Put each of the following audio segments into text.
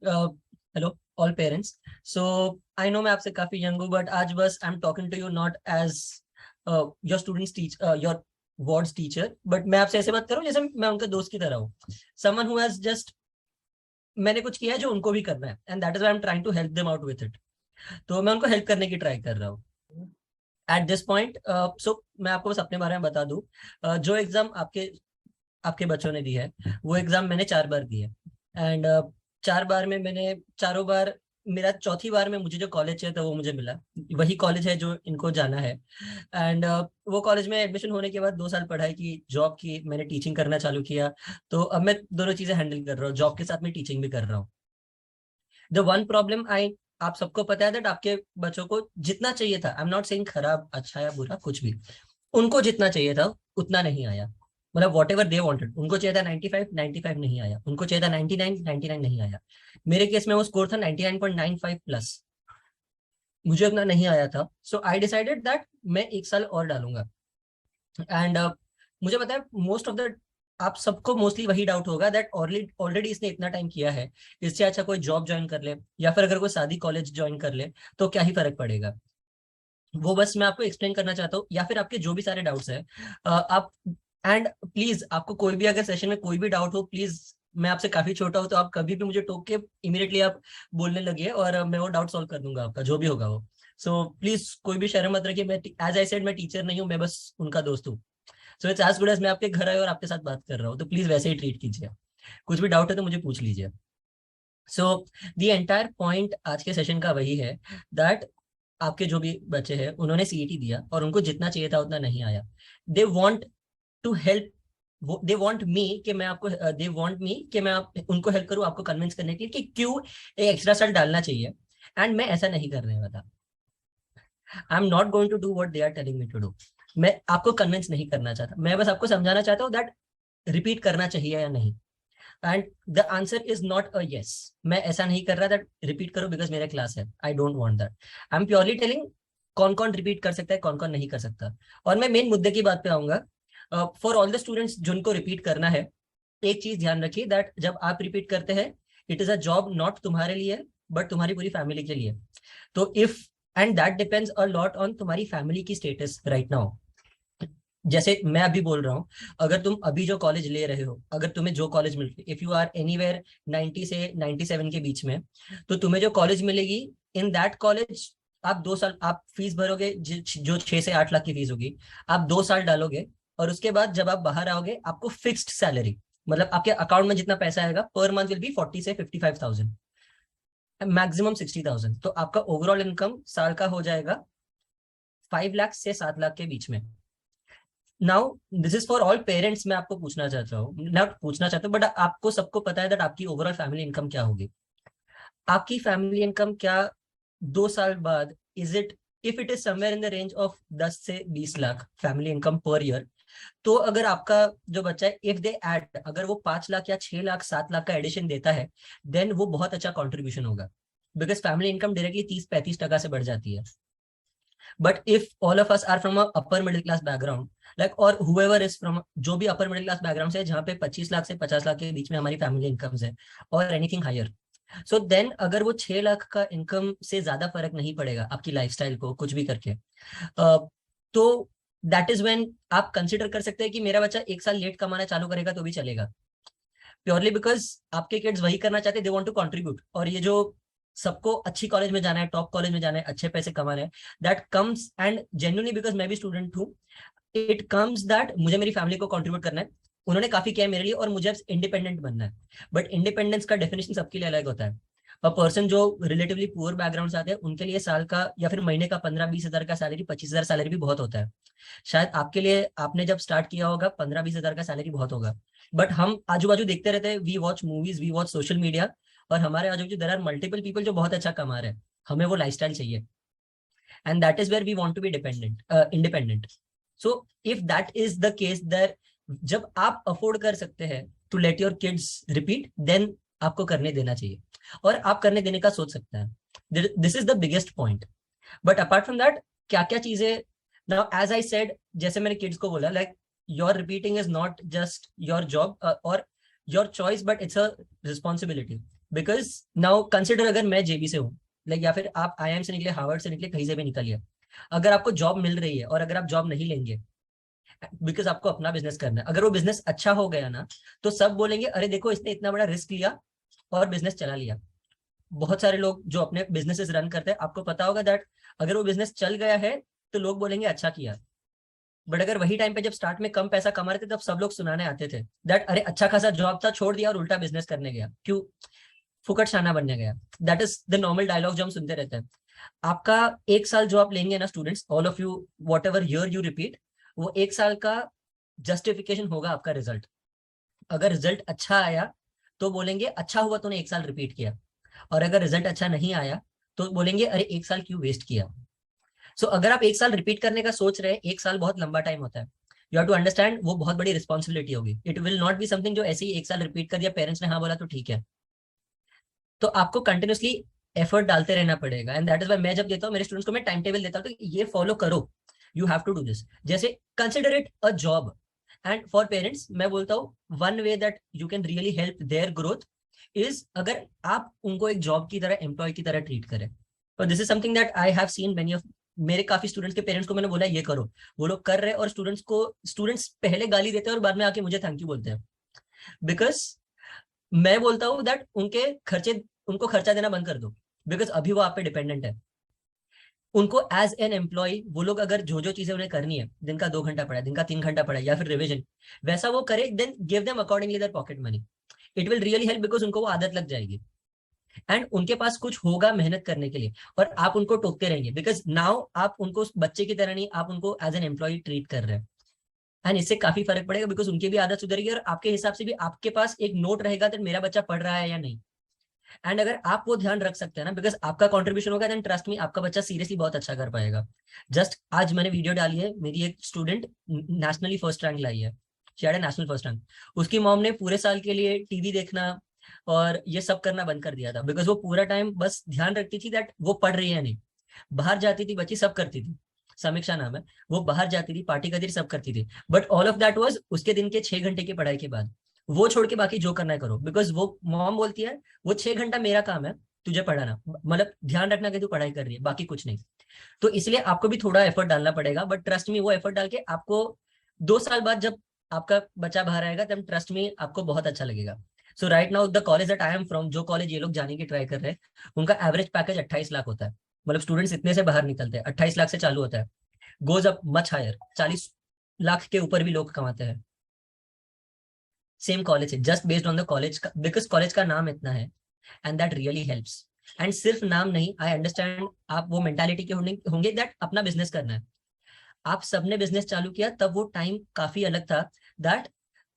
Hello all parents. So I know मैं आपसे काफी यंग हूँ, बट आज बस I am talking to you not as your students your wards teacher, but मैं आपसे ऐसे बात करूँ जैसे मैं उनके दोस्त की तरह हूँ। समवन हु हैज जस्ट, मैंने कुछ किया है जो उनको भी करना है, and that is why I am trying to help them out with it. तो मैं उनको हेल्प करने की ट्राई कर रहा हूँ एट दिस पॉइंट। सो मैं आपको बस अपने बारे में बता दूं। जो एग्जाम आपके आपके बच्चों ने दी है, वो एग्जाम मैंने 4 बार दी है। एंड 4 बार में मैंने चारों बार, मेरा चौथी बार में मुझे जो कॉलेज चाहिए था वो मुझे मिला। वही कॉलेज है जो इनको जाना है। एंड वो कॉलेज में एडमिशन होने के बाद 2 साल पढ़ाई की, जॉब की, मैंने टीचिंग करना चालू किया। तो अब मैं दोनों चीजें हैंडल कर रहा हूँ, जॉब के साथ मैं टीचिंग भी कर रहा हूँ। द वन प्रॉब्लम आई, आप सबको पता है दैट आपके बच्चों को जितना चाहिए था, आई एम नॉट सेइंग खराब, अच्छा या बुरा, कुछ भी, उनको जितना चाहिए था उतना नहीं आया। मतलब वॉट एवर दे वांटेड, उनको चाहिए था 95, 95 नहीं आया। उनको चाहिए था 99, 99 नहीं आया। मेरे केस में वो स्कोर था 99.95 प्लस, मुझे उतना नहीं आया था। सो आई डिसाइडेड दैट मैं 1 साल और डालूंगा। एंड मुझे पता है मोस्ट ऑफ द, आप सबको मोस्टली वही डाउट होगा दैट ऑलरेडी ऑलरेडी इसने इतना टाइम किया है, इससे अच्छा कोई जॉब ज्वाइन कर ले, या फिर अगर कोई शादी कॉलेज ज्वाइन कर ले तो क्या ही फर्क पड़ेगा। वो बस मैं आपको एक्सप्लेन करना चाहता हूँ, या फिर आपके जो भी सारे डाउट्स हैं, आप, एंड प्लीज आपको कोई भी अगर सेशन में कोई भी डाउट हो, प्लीज, मैं आपसे काफी छोटा हूँ तो आप कभी भी मुझे टोक के इमीडिएटली आप बोलने लगिए, और मैं वो डाउट सॉल्व कर दूंगा आपका जो भी होगा वो। सो प्लीज कोई भी शर्म मत रखिए, मैं एज आई सेड मैं टीचर नहीं हूँ, मैं बस उनका दोस्त हूँ। So it's as good as मैं आपके घर आया और आपके साथ बात कर रहा हूँ, तो प्लीज वैसे ही ट्रीट कीजिए। कुछ भी डाउट है तो मुझे पूछ लीजिए। सो द एंटायर पॉइंट आज के सेशन का वही है दैट आपके जो भी बच्चे हैं उन्होंने सीईटी दिया और उनको जितना चाहिए था उतना नहीं आया। They want to help, they want me कि मैं आपको, दे वांट मी कि मैं उनको हेल्प करूं, आपको कन्विंस करने के लिए कि क्यों एक एक्स्ट्रा साल डालना चाहिए। एंड मैं ऐसा नहीं करने वाला। I am not going to do what they are telling me to do. मैं आपको कन्विंस नहीं करना चाहता, मैं बस आपको समझाना चाहता हूँ दैट रिपीट करना चाहिए या नहीं। And the answer is not a yes. मैं ऐसा नहीं कर रहा दैट रिपीट करो बिकॉज मेरा क्लास है, आई don't want that. I M purely telling कौन कौन रिपीट कर सकता है, कौन कौन नहीं कर सकता। और मैं मेन मुद्दे की बात पे आऊंगा। फॉर ऑल द स्टूडेंट्स जिनको रिपीट करना है, एक चीज ध्यान रखिए दैट जब आप रिपीट करते हैं, it is a job not तुम्हारे लिए बट तुम्हारी पूरी फैमिली के लिए। तो if, and that depends a lot on तुम्हारी फैमिली की स्टेटस राइट नाउ। जैसे मैं अभी बोल रहा हूँ, अगर तुम अभी जो कॉलेज ले रहे हो, अगर तुम्हें जो कॉलेज मिल रही, इफ यू आर एनीवेयर 90 से 97 के बीच में, तो तुम्हें जो कॉलेज मिलेगी, इन दैट कॉलेज आप 2 साल आप फीस भरोगे, जो 6 से 8 लाख की फीस होगी, आप 2 साल डालोगे। और उसके बाद जब आप बाहर आओगे, आपको फिक्स्ड सैलरी, मतलब आपके अकाउंट में जितना पैसा आएगा पर मंथ विल बी 40 से 55,000, मैक्सिमम 60,000। तो आपका ओवरऑल इनकम साल का हो जाएगा 5 लाख से 7 लाख के बीच में। Now this is for all parents. मैं आपको पूछना चाहता हूँ, नॉट पूछना चाहता हूँ बट आपको सबको पता है दैट आपकी ओवरऑल फैमिली इनकम क्या होगी। आपकी फैमिली इनकम क्या 2 साल बाद, is it, if it is somewhere in the range of 10 से 20 lakh family income per year, तो अगर आपका जो बच्चा है, इफ दे ऐड, अगर वो 5 लाख या 6 लाख 7 लाख का एडिशन देता है, देन वो बहुत अच्छा कॉन्ट्रीब्यूशन होगा, बिकॉज फैमिली इनकम डायरेक्टली 30-35% से बढ़ जाती है। But if all of us are from upper middle class background, like, और हुएवर इज फ्रॉम, जो भी अपर मिडिल क्लास बैकग्राउंड से है, जहाँ पे 25 लाख से 50 लाख के बीच में हमारी फैमिली इनकम्स है, और एनीथिंग हायर, सो देन अगर वो 6 लाख का इनकम से ज्यादा फर्क नहीं पड़ेगा आपकी लाइफस्टाइल को कुछ भी करके, तो दैट इज व्हेन आप कंसिडर कर सकते हैं कि मेरा बच्चा 1 साल लेट कमाना चालू करेगा तो भी चलेगा, प्योरली बिकॉज आपके किड्स वही करना चाहते हैं, दे वांट टू कंट्रीब्यूट। और ये जो सबको अच्छी कॉलेज में जाना है, टॉप कॉलेज में जाना है, अच्छे पैसे कमाने हैं, that comes, and genuinely because मैं भी स्टूडेंट हूँ, इट कम्स दैट मुझे मेरी फैमिली को कंट्रीब्यूट करना है। उन्होंने काफी किया है मेरे लिए और मुझे अब इंडिपेंडेंट बनना है। बट इंडिपेंडेंस का डेफिनेशन सबके लिए अलग होता है। अ पर्सन जो रिलेटिवली पुअर बैकग्राउंड से आते हैं, उनके लिए साल का या फिर महीने का 15-20 हजार का सैलरी, 25 हजार सैलरी भी बहुत होता है। शायद आपके लिए, आपने जब स्टार्ट किया होगा, 15-20 हजार का सैलरी बहुत होगा। बट हम आजू बाजू देखते रहते हैं, we watch movies, we watch social media, और हमारे आजू बाजू देर आर मल्टीपल पीपल जो बहुत अच्छा कमा रहे हैं। हमें वो लाइफस्टाइल चाहिए, and that is where we want to be dependent, independent. So if that is the case there, जब आप अफोर्ड कर सकते हैं to let your kids repeat, then आपको करने देना चाहिए, और आप करने देने का सोच सकते हैं। This is the biggest point. But apart from that, क्या क्या चीजें, नाउ एज आई सेड, जैसे मैंने किड्स को बोला, like, your repeating is not just your job और your choice, but it's a responsibility. Because now consider अगर मैं जेबी से हूँ, लाइक या फिर आप आईआईएम से निकले, हार्वर्ड से निकले, कहीं से भी निकलिए, अगर आपको जॉब मिल रही है और अगर आप जॉब नहीं लेंगे बिकॉज आपको अपना बिजनेस करना है, अगर वो बिजनेस अच्छा हो गया ना, तो सब बोलेंगे अरे देखो इसने इतना बड़ा रिस्क लिया और बिजनेस चला लिया। बहुत सारे लोग जो अपने बिजनेसेस रन करते हैं, आपको पता होगा दैट अगर वो बिजनेस चल गया है तो लोग बोलेंगे अच्छा किया। बट अगर वही टाइम पे जब स्टार्ट में कम पैसा कमा रहे थे, तब सब लोग सुनाने आते थे दैट अरे अच्छा खासा जॉब था, छोड़ दिया और उल्टा बिजनेस करने गया, क्यों? फुकट शाना बनने गया। That is the normal dialogue जो हम सुनते रहते हैं। आपका एक साल जो आप लेंगे ना students, all of you, what ever year you repeat, वो एक साल का जस्टिफिकेशन होगा आपका रिजल्ट। अगर रिजल्ट अच्छा आया तो बोलेंगे अच्छा हुआ तूने एक साल रिपीट किया, और अगर रिजल्ट अच्छा नहीं आया तो बोलेंगे अरे एक साल क्यों वेस्ट किया। सो अगर आप एक साल रिपीट करने का सोच रहे हैं, एक साल बहुत लंबा टाइम होता है, यू हैव टू अंडरस्टैंड वो बहुत बड़ी रिस्पॉन्सिबिलिटी होगी। It will not be something जो ऐसे ही एक साल रिपीट कर दिया, पेरेंट्स ने हाँ बोला तो ठीक है। तो आपको कंटिन्यूसली एफर्ट डालते रहना पड़ेगा। एंड दैट इज वाई मैं जब देता हूँ मेरे स्टूडेंट्स को, मैं टाइम टेबल देता हूँ तो ये फॉलो करो, you have to do this. जैसे consider it a job. And for parents मैं बोलता हूँ one way that you can really help their growth is अगर आप उनको एक जॉब की तरह, एम्प्लॉय की तरह ट्रीट करें। और this is something that I have seen many of मेरे काफी स्टूडेंट्स के पेरेंट्स को मैंने बोला ये करो, वो लोग कर रहे हैं, और स्टूडेंट्स पहले गाली देते हैं और बाद में आके मुझे थैंक यू बोलते हैं। बिकॉज मैं बोलता हूँ दैट उनको खर्चा देना बंद कर दो, बिकॉज अभी वो आप पे डिपेंडेंट है। उनको एज एन एम्प्लॉय वो लोग अगर जो जो चीजें उन्हें करनी है, दिन का 2 घंटा पड़ा है, दिन का 3 घंटा पड़ा है, या फिर रिविजन, वैसा वो करे, then give them accordingly their pocket money. It will really help, because उनको वो आदत लग जाएगी एंड उनके पास कुछ होगा मेहनत करने के लिए। और आप उनको टोकते रहेंगे बिकॉज नाउ आप उनको उस बच्चे की तरह नहीं, आप उनको एज एन एम्प्लॉय ट्रीट कर रहे हैं। एंड इससे काफी फर्क पड़ेगा, बिकॉज उनकी भी आदत सुधरेगी और आपके हिसाब से भी आपके पास एक नोट रहेगा कि मेरा बच्चा पढ़ रहा है या नहीं। एंड अगर आप वो ध्यान रख सकते हैं ना, बिकॉज आपका कंट्रीब्यूशन होगा, देन ट्रस्ट मी आपका बच्चा सीरियसली बहुत अच्छा कर पाएगा। जस्ट आज मैंने वीडियो डाली है, मेरी एक स्टूडेंट नेशनली फर्स्ट रैंक लाई है, शायद नेशनल फर्स्ट रैंक। उसकी मॉम ने पूरे साल के लिए टीवी देखना और ये सब करना बंद कर दिया था, बिकॉज वो पूरा टाइम बस ध्यान रखती थी दैट वो पढ़ रही है नहीं। बाहर जाती थी बच्ची, सब करती थी, समीक्षा नाम है, वो बाहर जाती थी, पार्टी करती थी, सब करती थी, but all of that was उसके दिन के 6 घंटे की पढ़ाई के बाद। वो छोड़ के बाकी जो करना है करो, बिकॉज वो मॉम बोलती है वो 6 घंटा मेरा काम है तुझे पढ़ाना, मतलब ध्यान रखना कि तू पढ़ाई कर रही है, बाकी कुछ नहीं। तो इसलिए आपको भी थोड़ा एफर्ट डालना पड़ेगा, बट ट्रस्ट मी वो एफर्ट डाल के आपको 2 साल बाद जब आपका बच्चा बाहर आएगा, तब ट्रस्ट मी आपको बहुत अच्छा लगेगा। So right now the college that I am from, जो कॉलेज ये लोग जाने की ट्राई कर रहे हैं, उनका एवरेज पैकेज 28 लाख होता है। मतलब स्टूडेंट्स इतने से बाहर निकलते हैं, 28 लाख से चालू होता है, goes up much higher, 40 lakh के ऊपर भी लोग कमाते हैं। सेम कॉलेज है, just based on the college का, बिकॉज कॉलेज का नाम इतना है। And that really helps. And सिर्फ नाम नहीं, आई अंडरस्टैंड आप वो मेंटालिटी के होंगे दैट अपना बिजनेस करना है। आप सबने बिजनेस चालू किया तब वो टाइम काफी अलग था, दैट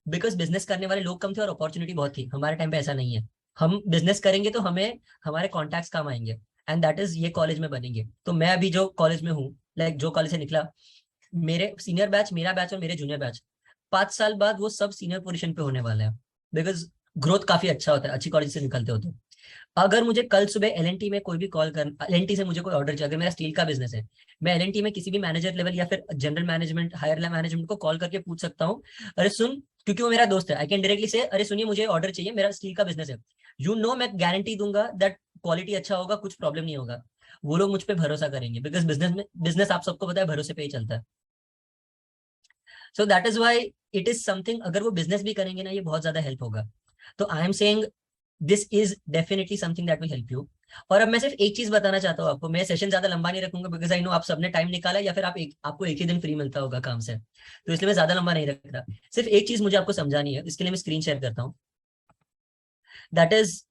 बिकॉज बिजनेस करने वाले लोग कम थे और अपॉर्चुनिटी बहुत थी। हमारे टाइम पे ऐसा नहीं है, हम बिजनेस करेंगे तो हमें हमारे कॉन्टैक्ट्स काम आएंगे, एंड दैट इज ये कॉलेज में बनेंगे। तो मैं अभी जो कॉलेज में हूँ, लाइक जो कॉलेज से निकला, मेरे सीनियर बैच, मेरा बैच और मेरे जूनियर बैच, 5 साल बाद वो सब सीनियर पोजीशन पे होने वाले हैं, बिकॉज ग्रोथ काफी अच्छा होता है अच्छी कॉलेज से निकलते हो तो। अगर मुझे कल सुबह एलएनटी में कोई भी कॉल कर, एलएनटी से मुझे कोई ऑर्डर चाहिए, अगर मेरा स्टील का बिजनेस है, मैं एलएनटी में किसी भी मैनेजर लेवल या फिर जनरल मैनेजमेंट, हायर मैनेजमेंट को कॉल करके पूछ सकता हूँ, अरे सुन, क्योंकि वो मेरा दोस्त है, आई कैन डायरेक्टली से अरे सुनिए मुझे ऑर्डर चाहिए, मेरा स्टील का बिजनेस है, मैं गारंटी दूंगा दैट क्वालिटी अच्छा होगा, कुछ प्रॉब्लम नहीं होगा। वो लोग मुझ पर भरोसा करेंगे, बिकॉज बिजनेस आप सबको पता है भरोसे पे ही चलता है। सो that is why it is something, अगर वो बिजनेस भी करेंगे ना, ये बहुत ज्यादा हेल्प होगा। तो I am saying this is definitely something that will help you. और अब मैं सिर्फ एक चीज बताना चाहता हूँ आपको, मैं सेशन ज्यादा लंबा नहीं रखूंगा, बिकॉज आई नो आप सबने टाइम निकाला है, या फिर आपको एक ही दिन फ्री मिलता होगा काम से, तो इसलिए मैं ज्यादा लंबा नहीं रख रहा। सिर्फ एक चीज मुझे आपको समझानी है, इसके लिए मैं स्क्रीन शेयर करता हूँ। दैट इज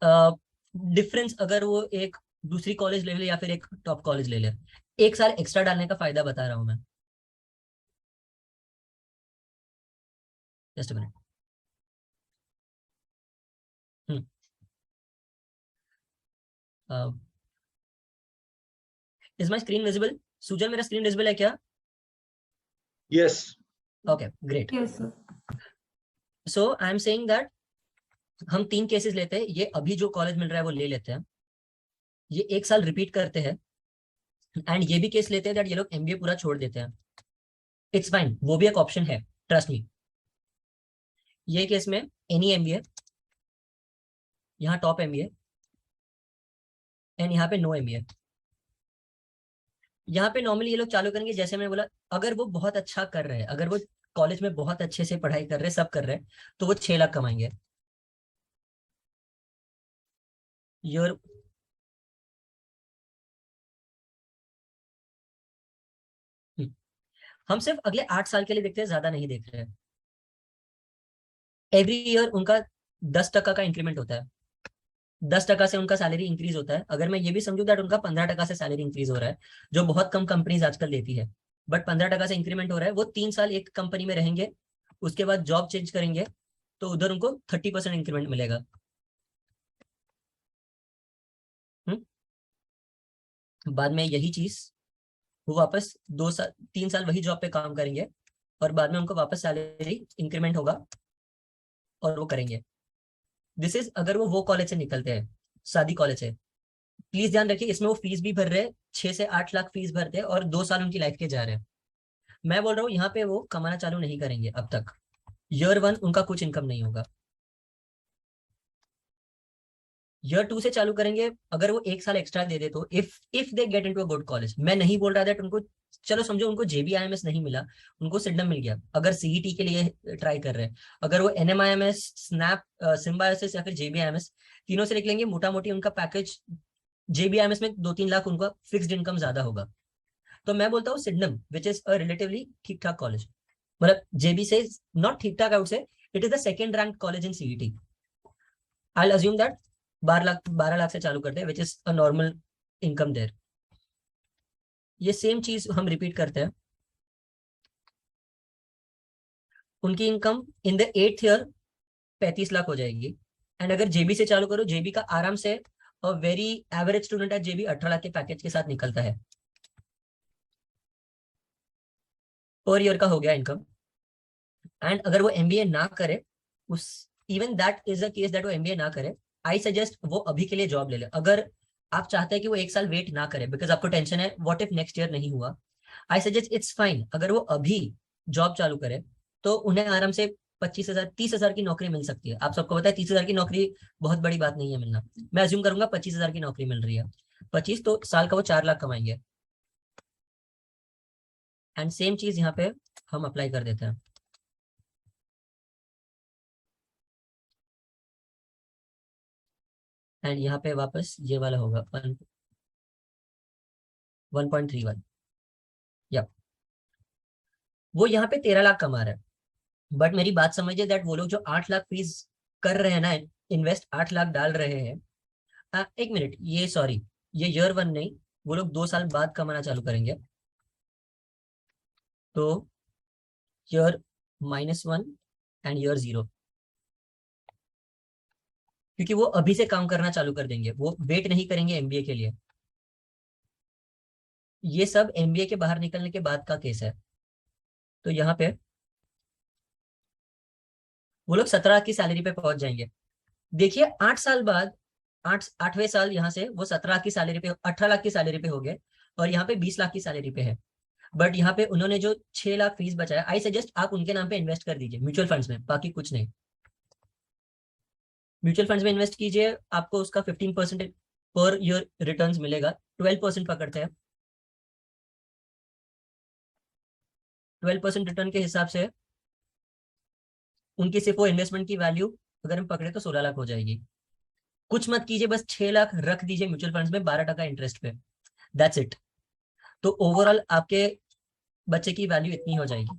डिफरेंस, अगर वो एक दूसरी कॉलेज ले ले या फिर एक टॉप कॉलेज ले ले, एक साल एक्स्ट्रा डालने का फायदा बता रहा हूँ मैं। Just minute. Is my screen visible? Sujal मेरा स्क्रीन विजिबल है क्या? Yes. Okay great. Yes, sir. So I am saying that हम 3 केसेस लेते हैं, ये अभी जो कॉलेज मिल रहा है वो ले लेते हैं, ये एक साल रिपीट करते हैं, एंड ये भी केस लेते हैं दैट ये लोग एमबीए पूरा छोड़ देते हैं। इट्स फाइन, वो भी एक ऑप्शन है, ट्रस्ट मी। ये केस में एनी एमबीए, यहाँ टॉप एमबीए, एंड यहाँ पे नो एमबीए। यहाँ पे नॉर्मली ये लोग चालू करेंगे, जैसे मैंने बोला, अगर वो बहुत अच्छा कर रहे हैं, अगर वो कॉलेज में बहुत अच्छे से पढ़ाई कर रहे हैं, सब कर रहे हैं, तो वो 6 लाख कमाएंगे। योर हम सिर्फ अगले 8 साल के लिए देखते हैं, ज्यादा नहीं देख रहे हैं। एवरी ईयर उनका 10% का इंक्रीमेंट होता है, 10% से उनका सैलरी इंक्रीज होता है। अगर मैं ये भी समझू दैट उनका 15% से सैलरी इंक्रीज हो रहा है, जो बहुत कम कंपनीज आजकल देती है, बट 15% से इंक्रीमेंट हो रहा है, वो 3 साल एक कंपनी में रहेंगे, उसके बाद जॉब चेंज करेंगे, तो उधर उनको 30% इंक्रीमेंट मिलेगा। बाद में यही चीज वो वापस 2 साल 3 साल वही जॉब पे काम करेंगे, और बाद में उनको वापस सैलरी इंक्रीमेंट होगा और वो करेंगे। दिस इज अगर वो कॉलेज से निकलते हैं, शादी कॉलेज से। प्लीज ध्यान रखिए, इसमें वो फीस भी भर रहे हैं, 6 से 8 लाख फीस भरते हैं, और 2 साल उनकी लाइफ के जा रहे हैं। मैं बोल रहा हूँ यहाँ पे वो कमाना चालू नहीं करेंगे अब तक। ईयर 1 उनका कुछ इनकम नहीं होगा। ईयर 2 से चालू करेंगे, अगर वो 1 साल एक्स्ट्रा दे दे, तो if they get into a good college. मैं नहीं बोल रहा दैट उनको, चलो समझो उनको जेबीआईएमएस नहीं मिला, उनको सिडनम मिल गया, अगर सीईटी के लिए ट्राई कर रहे हैं, अगर वो एनएमआईएमएस, स्नैप, सिम्बायोसिस या फिर जेबीआईएमएस, तीनों से निकलेंगे, मोटा मोटी उनका पैकेज जेबीआईएमएस में 2-3 लाख उनका फिक्स्ड इनकम ज्यादा होगा। तो मैं बोलता हूँ सिडनम, विच इज अ रिलेटिवली ठीक ठाक कॉलेज, मतलब जेबी से नॉट ठीक ठाक, आउट से it is the second rank college in CET. I assume that 12 lakh से चालू करते हैं, which is a normal income there. ये सेम चीज हम रिपीट करते हैं। उनकी income in the 8th year 35 lakh हो जाएगी। एंड अगर जेबी से चालू करो, जेबी का आराम से वेरी एवरेज स्टूडेंट है जेबी 18 लाख के पैकेज के साथ निकलता है, पर ईयर का हो गया इनकम। एंड अगर वो एमबीए ना करे, उस even that is a case that वो एमबीए ना करे, आई सजेस्ट वो अभी के लिए जॉब ले ले। अगर आप चाहते हैं कि वो 1 साल वेट ना करे, बिकॉज आपको टेंशन है व्हाट इफ नेक्स्ट ईयर नहीं हुआ, आई सजेस्ट इट्स फाइन, अगर वो अभी जॉब चालू करे, तो उन्हें आराम से 25,000 30,000 की नौकरी मिल सकती है। आप सबको पता है 30,000 की नौकरी बहुत बड़ी बात नहीं है मिलना। मैं अज्यूम करूंगा 25,000 की नौकरी मिल रही है, 25 तो साल का वो 4 लाख कमाएंगे। एंड सेम चीज यहाँ पे हम अप्लाई कर देते हैं। एंड यहाँ पे वापस ये वाला होगा 1.31। या वो यहाँ पे 13 लाख कमा रहा है, बट मेरी बात समझिए दैट वो लोग जो 8 लाख फीस कर रहे हैं ना, इन्वेस्ट 8 लाख डाल रहे हैं। 1 मिनट, ये सॉरी, ये ईयर 1 नहीं, वो लोग 2 साल बाद कमाना चालू करेंगे, तो ईयर -1 एंड ईयर 0, क्योंकि वो अभी से काम करना चालू कर देंगे, वो वेट नहीं करेंगे एमबीए के लिए। ये सब एमबीए के बाहर निकलने के बाद का केस है। तो यहाँ पे वो लोग 17 की सैलरी पे पहुंच जाएंगे। देखिए 8 साल बाद, 8वें साल यहाँ से वो 17 की सैलरी पे, 18 लाख की सैलरी पे हो गए, और यहाँ पे 20 लाख की सैलरी पे है। बट यहाँ पे उन्होंने जो 6 लाख फीस बचाया, आई सजेस्ट आप उनके नाम पे इन्वेस्ट कर दीजिए म्यूचुअल फंड्स में, बाकी कुछ नहीं। म्यूचुअल फंड्स में इन्वेस्ट कीजिए, आपको उसका 15% पर ईयर रिटर्न मिलेगा। 12% पकड़ते हैं, 12% रिटर्न के हिसाब से उनकी सिर्फ वो इन्वेस्टमेंट की वैल्यू अगर हम पकड़े तो 16 लाख हो जाएगी। कुछ मत कीजिए, बस 6 लाख रख दीजिए म्यूचुअल फंड्स में 12% इंटरेस्ट पे, दैट्स इट। तो ओवरऑल आपके बच्चे की वैल्यू इतनी हो जाएगी।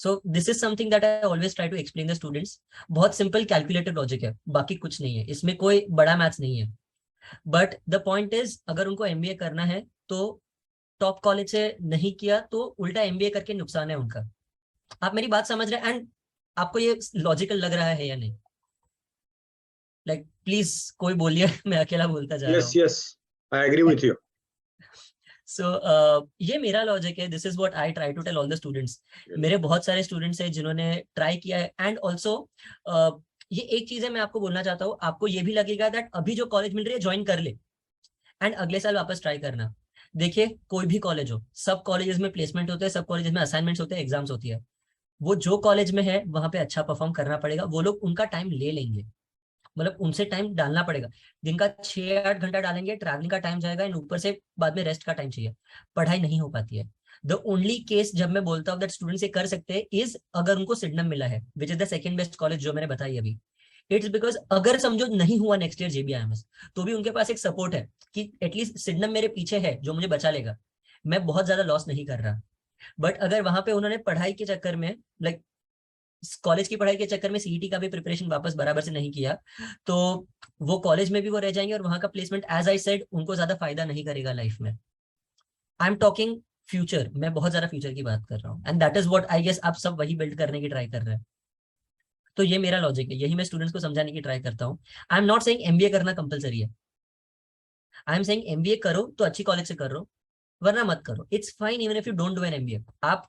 So this is something that I always try to explain the students. बहुत सिंपल कैलकुलेटेड लॉजिक है, बाकी कुछ नहीं है इसमें, कोई बड़ा मैथ्स नहीं है। बट द पॉइंट इज, अगर उनको एमबीए करना है तो टॉप कॉलेज से नहीं किया तो उल्टा एमबीए करके नुकसान है उनका। आप मेरी बात समझ रहे हैं? एंड आपको ये लॉजिकल लग रहा है या नहीं? लाइक प्लीज कोई बोलिए मैं अकेला बोलता जा रहा Yes, हूँ। yes. I agree with you. सो ये मेरा लॉजिक है, this is what I try to tell all the students. Yeah. मेरे बहुत सारे स्टूडेंट्स हैं जिन्होंने ट्राई किया है। एंड ऑल्सो ये एक चीज है मैं आपको बोलना चाहता हूँ, आपको ये भी लगेगा दैट अभी जो कॉलेज मिल रही है ज्वाइन कर ले, एंड अगले साल वापस ट्राई करना। देखिए कोई भी कॉलेज हो, सब कॉलेजेस में प्लेसमेंट होते हैं, सब कॉलेजेस में असाइनमेंट्स होते हैं, एग्जाम्स होती है। वो जो कॉलेज में है वहां पे अच्छा परफॉर्म करना पड़ेगा, वो लोग उनका टाइम ले लेंगे। मतलब उनसे टाइम डालना पड़ेगा। दिन का 6-8 घंटा डालेंगे, ट्रैवलिंग का टाइम जाएगा, एंड ऊपर से बाद में रेस्ट का टाइम चाहिए, पढ़ाई नहीं हो पाती है। द ओनली केस जब मैं बोलता हूँ दैट स्टूडेंट से कर सकते हैं इज अगर उनको सिडनम मिला है, which is the second best college जो मैंने बताई अभी। इट्स बिकॉज अगर समझो नहीं हुआ नेक्स्ट ईयर जेबीआईएमएस, तो भी उनके पास एक सपोर्ट है कि एटलीस्ट सिडनम मेरे पीछे है जो मुझे बचा लेगा, मैं बहुत ज्यादा लॉस नहीं कर रहा। बट अगर वहां पे उन्होंने पढ़ाई के चक्कर में, लाइक कॉलेज की पढ़ाई के चक्कर में सीईटी का भी प्रिपरेशन वापस बराबर से नहीं किया, तो वो कॉलेज में भी वो रह जाएंगे, और वहां का प्लेसमेंट एज आई सेड उनको ज्यादा फायदा नहीं करेगा लाइफ में। आई एम टॉकिंग फ्यूचर, मैं बहुत ज्यादा फ्यूचर की बात कर रहा हूँ, and that is what I guess आप सब वही बिल्ड करने की ट्राई कर रहे हैं। तो ये मेरा लॉजिक है, यही मैं स्टूडेंट्स को समझाने की ट्राई करता हूँ। आई एम नॉट सेइंग एमबीए करना कंपलसरी है, आई एम सेइंग एमबीए करो तो अच्छी कॉलेज से करो, वरना मत करो। It's fine even if you don't do an MBA, आप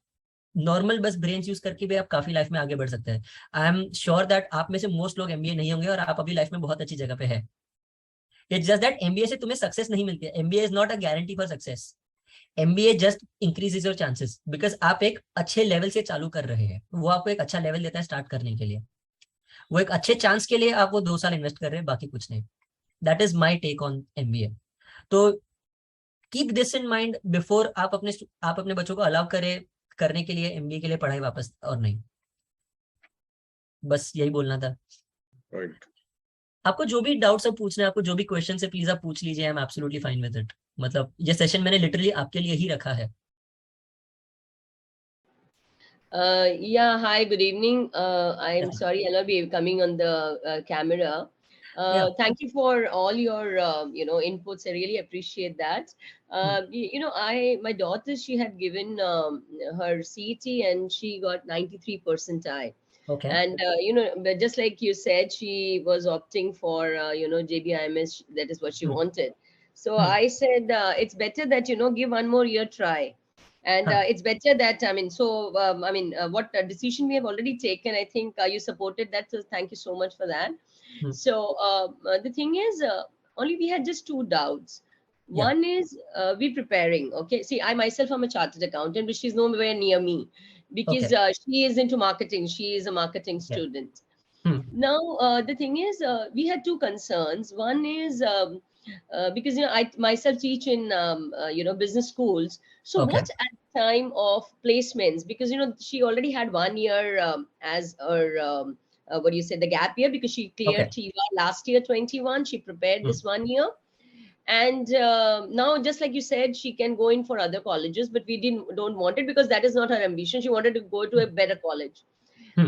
नॉर्मल बस ब्रेन यूज करके भी आप काफी लाइफ में आगे बढ़ सकते हैं। आई एम श्योर दैट आप में से मोस्ट लोग एमबीए नहीं होंगे, और आप अभी लाइफ में बहुत अच्छी जगह पे है। इट्स जस्ट दैट एमबीए से तुम्हें सक्सेस नहीं मिलती है, MBA is not a guarantee for success. MBA just increases your chances, because आप एक अच्छे लेवल से चालू कर रहे हैं, वो आपको एक अच्छा लेवल देता है स्टार्ट करने के लिए। वो एक अच्छे चांस के लिए आप वो 2 साल इन्वेस्ट कर रहे हैं, बाकी कुछ नहीं। That is my take on MBA. तो keep this in mind before आप अपने बच्चों को अलाउ करें करने के लिए एमबीए के लिए पढ़ाई वापस, और नहीं। बस यही बोलना था। Right. आपको जो भी डाउट सब पूछना है, आपको जो भी क्वेश्चन है, प्लीज आप पूछ लीजिए, I am absolutely fine with it. मतलब ये सेशन मैंने लिटरली आपके लिए ही रखा है। Yeah, hi, good evening. I'm Yeah. sorry I'll not be coming on the camera. Yeah. Thank you for all your, inputs. I really appreciate that. My daughter, she had given her CET and she got 93 percentile. Okay. And, but just like you said, she was opting for, JBIMS. That is what she wanted. So I said, it's better that, give one more year try. And it's better that what decision we have already taken, I think you supported that, so thank you so much for that. So the thing is, only we had just two doubts. Yeah. One is we preparing. Okay, see, I myself am a chartered accountant, but she's nowhere near me because Okay. she is into marketing. She is a marketing Yeah. student. Now, The thing is, we had two concerns. One is because I myself teach in business schools. So Okay. what at the time of placements? Because she already had 1 year as her what do you say, the gap year, because she cleared Okay. TIVA last year 21. She prepared this 1 year. And now, just like you said, she can go in for other colleges, but we don't want it because that is not her ambition. She wanted to go to a better college.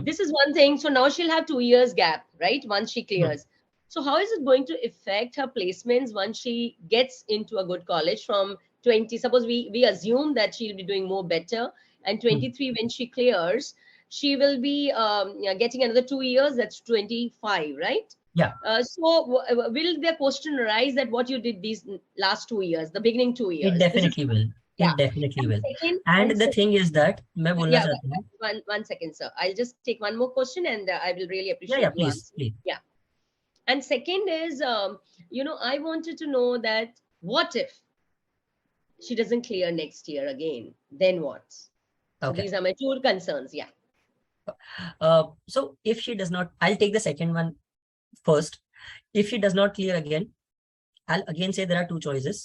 This is one thing. So now she'll have 2 years gap, right? Once she clears. So how is it going to affect her placements once she gets into a good college from 20? Suppose we assume that she'll be doing more better, and 23 when she clears, she will be getting another 2 years. That's 25, right? Yeah. So will the question arise that what you did these last 2 years, the beginning 2 years? It definitely will. Yeah. It definitely will. Second, And the thing is that मैं बोलना yeah, चाहता हूँ. one second, sir. I'll just take one more question, and I will really appreciate Yeah, you please, answering. please. Yeah. And second is, I wanted to know that what if she doesn't clear next year again? Then what? So Okay. these are my two concerns. Yeah. So if she does not, I'll take the second one first. If she does not clear again, I'll again say there are two choices.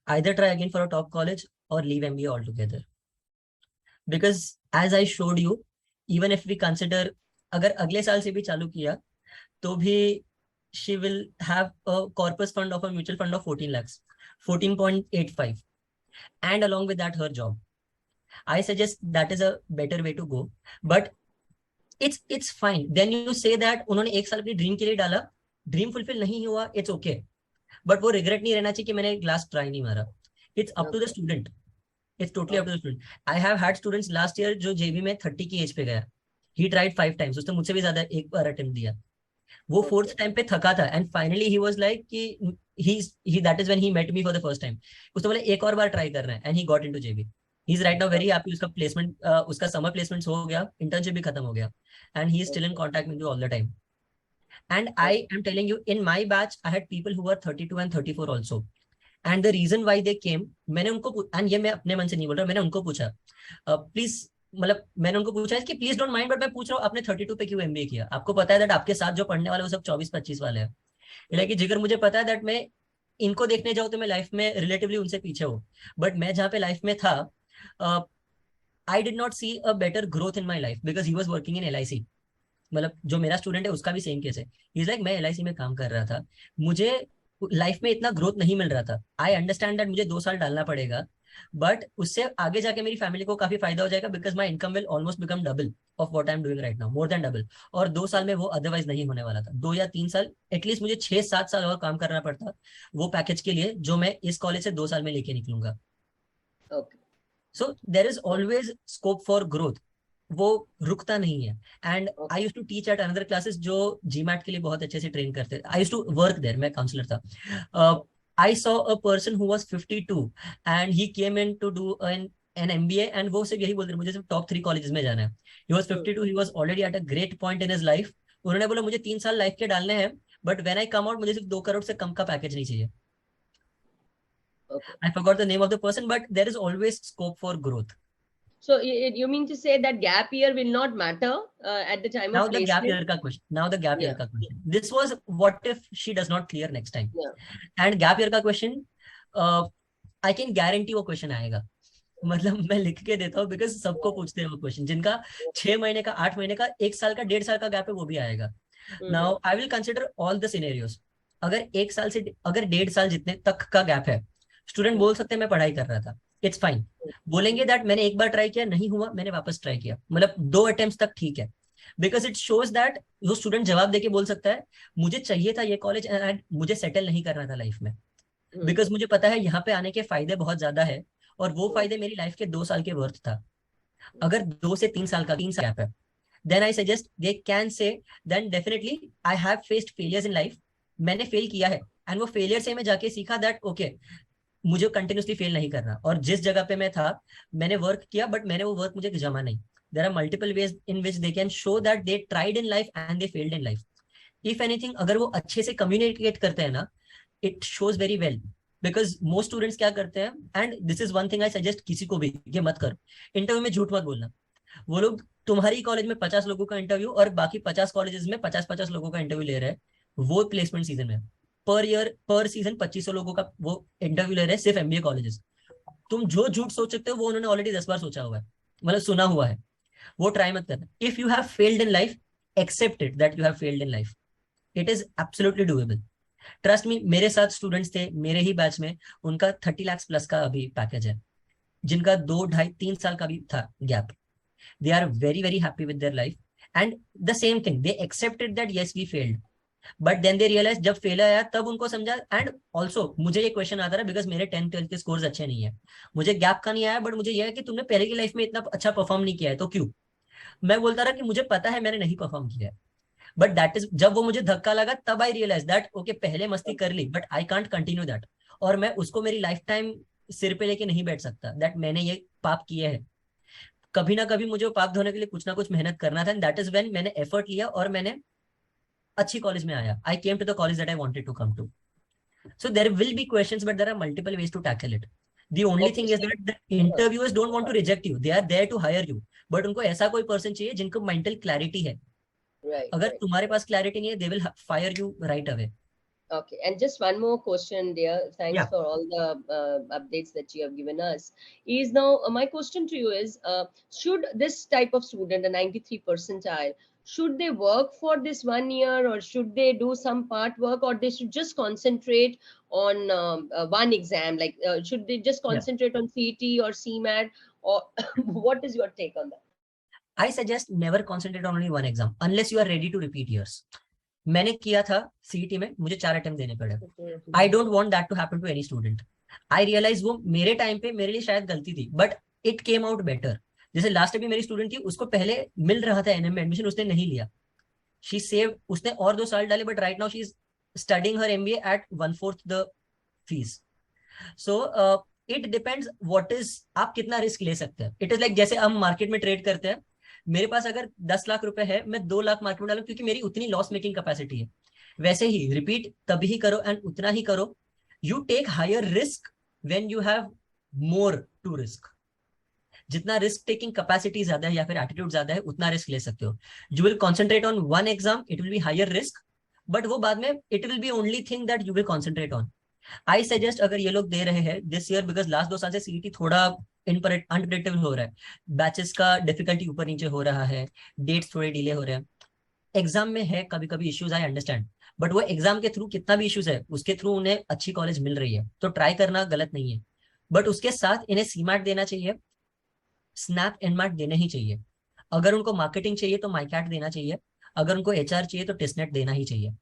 Either try again for a top college or leave MBA altogether. Because as I showed you, even if we consider अगर अगले साल से भी चालू किया तो भी she will have a corpus fund of a mutual fund of 14 lakhs, 14.85, and along with that her job. I suggest that is a better way to go. But it's fine. Then you say that उन्होंने एक साल अपनी dream के लिए डाला, dream fulfil नहीं हुआ, it's okay. But वो रिग्रेट नहीं रहना चाहिए कि मैंने लास्ट ट्राई नहीं मारा. It's up to the student. It's totally up to the student. I have had students last year जो जेबी में 30 की एज पे गया. ही ट्राइड 5 टाइम्स, उसने मुझसे भी ज्यादा एक बार अटेम्प्ट दिया. वो फोर्थ टाइम पे थका था, and finally he was like कि he that is when he met me for the first time. उसने बोला एक और बार ट्राई करना है, and he got into JB. He is right now very happy. उसका प्लेसमेंट, उसका समर प्लेसमेंट्स हो गया, इंटर्नशिप भी खत्म हो गया, and he is still in contact with you all the time. And I am telling you, in my batch, I had people who were 32 and 34 also. And the reason why they came, मैंने उनको, and ये मैं अपने मन से नहीं बोल रहा, मैंने उनको पूछा, प्लीज मतलब मैंने उनको पूछा है कि प्लीज डोंट माइंड, बट मैं पूछ रहा हूँ आपने 32 पे क्यों एमबीए किया? आपको पता है दैट आपके साथ जो पढ़ने वाले वो सब 24-25 वाले हैं। लेकिन जिगर मुझे पता है दैट मैं इनको देखने जाऊँ तो मैं लाइफ में रिलेटिवली उनसे पीछे हूँ, बट मैं जहाँ पे लाइफ में था, I did not see a better growth in my life because he was working in LIC। मतलब जो मेरा स्टूडेंट है उसका भी सेम केस है। इज लाइक मैं LIC में काम कर रहा था, मुझे लाइफ में इतना ग्रोथ नहीं मिल रहा था। आई अंडरस्टैंड दैट मुझे 2 साल डालना पड़ेगा, बट उससे आगे जाके मेरी फैमिली को काफी फायदा हो जाएगा because my income will almost become double of what I am doing right now, more than double. और 2 साल में वो अदरवाइज नहीं होने वाला था। 2 या 3 साल, एटलीस्ट मुझे 6-7 साल और काम करना पड़ता वो पैकेज के लिए जो मैं इस कॉलेज से 2 साल में लेके निकलूंगा। Okay. So there is always scope for growth, वो रुकता नहीं है। And I Okay. Use to teach at another classes जो GMAT के लिए बहुत अच्छे से ट्रेन करते थे। I use to work there, मैं काउंसलर था। I saw a person who was 52 and he came in to do an MBA, एंड वो सिर्फ यही बोलते थे मुझे सिर्फ टॉप 3 कॉलेजेस में जाना है। He was Hmm. 52, he was already at a great point in his life. उन्होंने बोला मुझे 3 साल लाइफ के डालने हैं, but when I come out मुझे सिर्फ 2 करोड़ से कम का पैकेज नहीं चाहिए। Okay. I forgot the name of the person, but there is always scope for growth. So you mean to say that gap year will not matter at the time Now of the gap placement? year ka question. Now the gap year Yeah. ka question. This was what if she does not clear next time? Yeah. And gap year का question, I can guarantee वो question आएगा। मतलब मैं लिख के देता हूँ because सबको पूछते हैं वो क्वेश्चन, जिनका 6 महीने का, 8 महीने का, 1 साल का, 1.5 साल का गैप है वो भी आएगा। Mm-hmm. Now I will consider all the scenarios. अगर 1 साल से अगर 1.5 साल जितने तक का गैप है, स्टूडेंट बोल सकते हैं मैं पढ़ाई कर रहा था, इट्स फाइन। बोलेंगे दैट मैंने एक बार ट्राई किया नहीं हुआ, मैंने वापस ट्राई किया, मतलब 2 अटेम्प्ट तक ठीक है। बिकॉज इट शोज दैट वो स्टूडेंट जवाब देके बोल सकता है मुझे चाहिए था ये कॉलेज एंड मुझे सेटल नहीं करना था लाइफ में, बिकॉज मुझे पता है यहाँ पे आने के फायदे बहुत ज्यादा है और वो फायदे मेरी लाइफ के 2 साल के वर्थ था। अगर 2 से 3 साल का 3 साल गैप है, then I suggest they can say then definitely I have faced failures in life. मैंने फेल किया है एंड वो फेलियर से मैं जाके सीखा दैट ओके मुझे कंटिन्यूसली फेल नहीं करना, और जिस जगह पे मैं था मैंने वर्क किया बट मैंने वो वर्क मुझे जमा नहीं। There are multiple ways in which they can show that they tried in life and they failed in life. If anything अगर वो अच्छे से कम्युनिकेट करते हैं ना, it shows very well. Because most students क्या करते हैं, and this is one thing I suggest किसी को भी ये मत करो, इंटरव्यू में झूठ मत बोलना। वो लोग तुम्हारी कॉलेज में 50 लोगों का इंटरव्यू और बाकी 50 कॉलेजेस में 50-50 लोगों का इंटरव्यू ले रहे हैं, वो प्लेसमेंट सीजन में पर ईयर पर सीजन 2500 लोगों का वो इंटरव्यू ले रहे हैं सिर्फ MBA कॉलेजेस। तुम जो झूठ सोच सकते हो वो उन्होंने ऑलरेडी 10 बार सोचा हुआ है, मतलब सुना हुआ है। वो ट्राई मत करना। If you have failed in life, accept it that you have failed in life. It is absolutely doable. Trust me, मेरे साथ स्टूडेंट्स थे मेरे ही बैच में, उनका 30 लाख प्लस का अभी पैकेज है, जिनका 2, 2.5, 3 साल का भी था gap. they are very very happy with their life and the same thing they accepted that yes we failed, but then they realized जब फेल आया तब उनको समझा। एंड ऑल्सो मुझे ये क्वेश्चन आता रहा बिकॉज मेरे 10th-12th के स्कोर्स अच्छे नहीं है, मुझे गैप का नहीं आया, बट मुझे यह है कि तुमने पहले की लाइफ में इतना अच्छा परफॉर्म नहीं किया है तो क्यों? मैं बोलता रहा कि मुझे पता है मैंने नहीं परफॉर्म किया है, बट दैट इज जब वो मुझे धक्का लगा तब आई रियलाइज दैट ओके पहले मस्ती कर ली but I can't continue that, और मैं उसको मेरी लाइफ टाइम सिर पे लेके नहीं बैठ सकता दैट मैंने ये पाप किए हैं। कभी ना कभी मुझे पाप धोने के लिए कुछ ना कुछ मेहनत करना था, एंड दैट इज व्हेन मैंने एफर्ट लिया और मैंने अच्छी कॉलेज में आया। I came to the college that I wanted to come to. So there will be questions but there are multiple ways to tackle it. The only Okay. Thing is that the interviewers don't want to reject you, they are there to hire you, but उनको ऐसा कोई person चाहिए जिनको mental clarity है। Right. अगर Right. तुम्हारे पास clarity नहीं है they will fire you right away. Okay, and just one more question, dear. Thanks Yeah. for all the updates that you have given us. Is now my question to you is, should this type of student, a 93 percentile, should they work for this 1 year, or should they do some part work, or they should just concentrate on one exam? Like, should they just Yeah. concentrate on CET or CMAT, or what is your take on that? I suggest never concentrate on only one exam unless you are ready to repeat years. मैंने किया था CET में, मुझे 4 attempt देने पड़े। I don't want that to happen to any student. I realize वो मेरे time पे मेरे लिए शायद गलती थी but it came out better. जैसे लास्ट अभी मेरी स्टूडेंट थी, उसको पहले मिल रहा था एनएम में एडमिशन, उसने नहीं लिया। शी सेव, उसने और 2 साल डाले but right now she is studying her MBA at 1/4 the fees. So it depends what is, आप कितना रिस्क ले सकते हैं। इट इज लाइक जैसे हम मार्केट में ट्रेड करते हैं, मेरे पास अगर 10 लाख रुपए है, मैं 2 लाख मार्केट में डालू क्योंकि मेरी उतनी लॉस मेकिंग कैपेसिटी है। वैसे ही रिपीट तभी ही करो एंड उतना ही करो। You take higher risk when you have more to risk. जितना रिस्क टेकिंग कैपेसिटी ज्यादा है या फिर एटीट्यूड ज्यादा है, उतना रिस्क ले सकते हो. You will concentrate on one exam, it will be higher risk, but वो बाद में it will be only thing that you will concentrate on. I suggest अगर ये लोग दे रहे हैं दिस ईयर, बिकॉज लास्ट 2 साल से सीईटी थोड़ा अनप्रेडिक्टेबल हो रहा है, बैचेस का डिफिकल्टी ऊपर नीचे हो रहा है, डेट्स थोड़े डिले हो रहे हैं. एग्जाम में है कभी कभी इश्यूज, आई अंडरस्टैंड, बट वो एग्जाम के थ्रू कितना भी इश्यूज है उसके थ्रू उन्हें अच्छी कॉलेज मिल रही है, तो ट्राई करना गलत नहीं है. बट उसके साथ इन्हें सीमैट देना चाहिए, स्नैप एनमैट देने ही चाहिए. अगर उनको मार्केटिंग चाहिए तो माईकैट देना चाहिए, अगर उनको एचआर चाहिए तो टेस्टनेट देना ही चाहिए.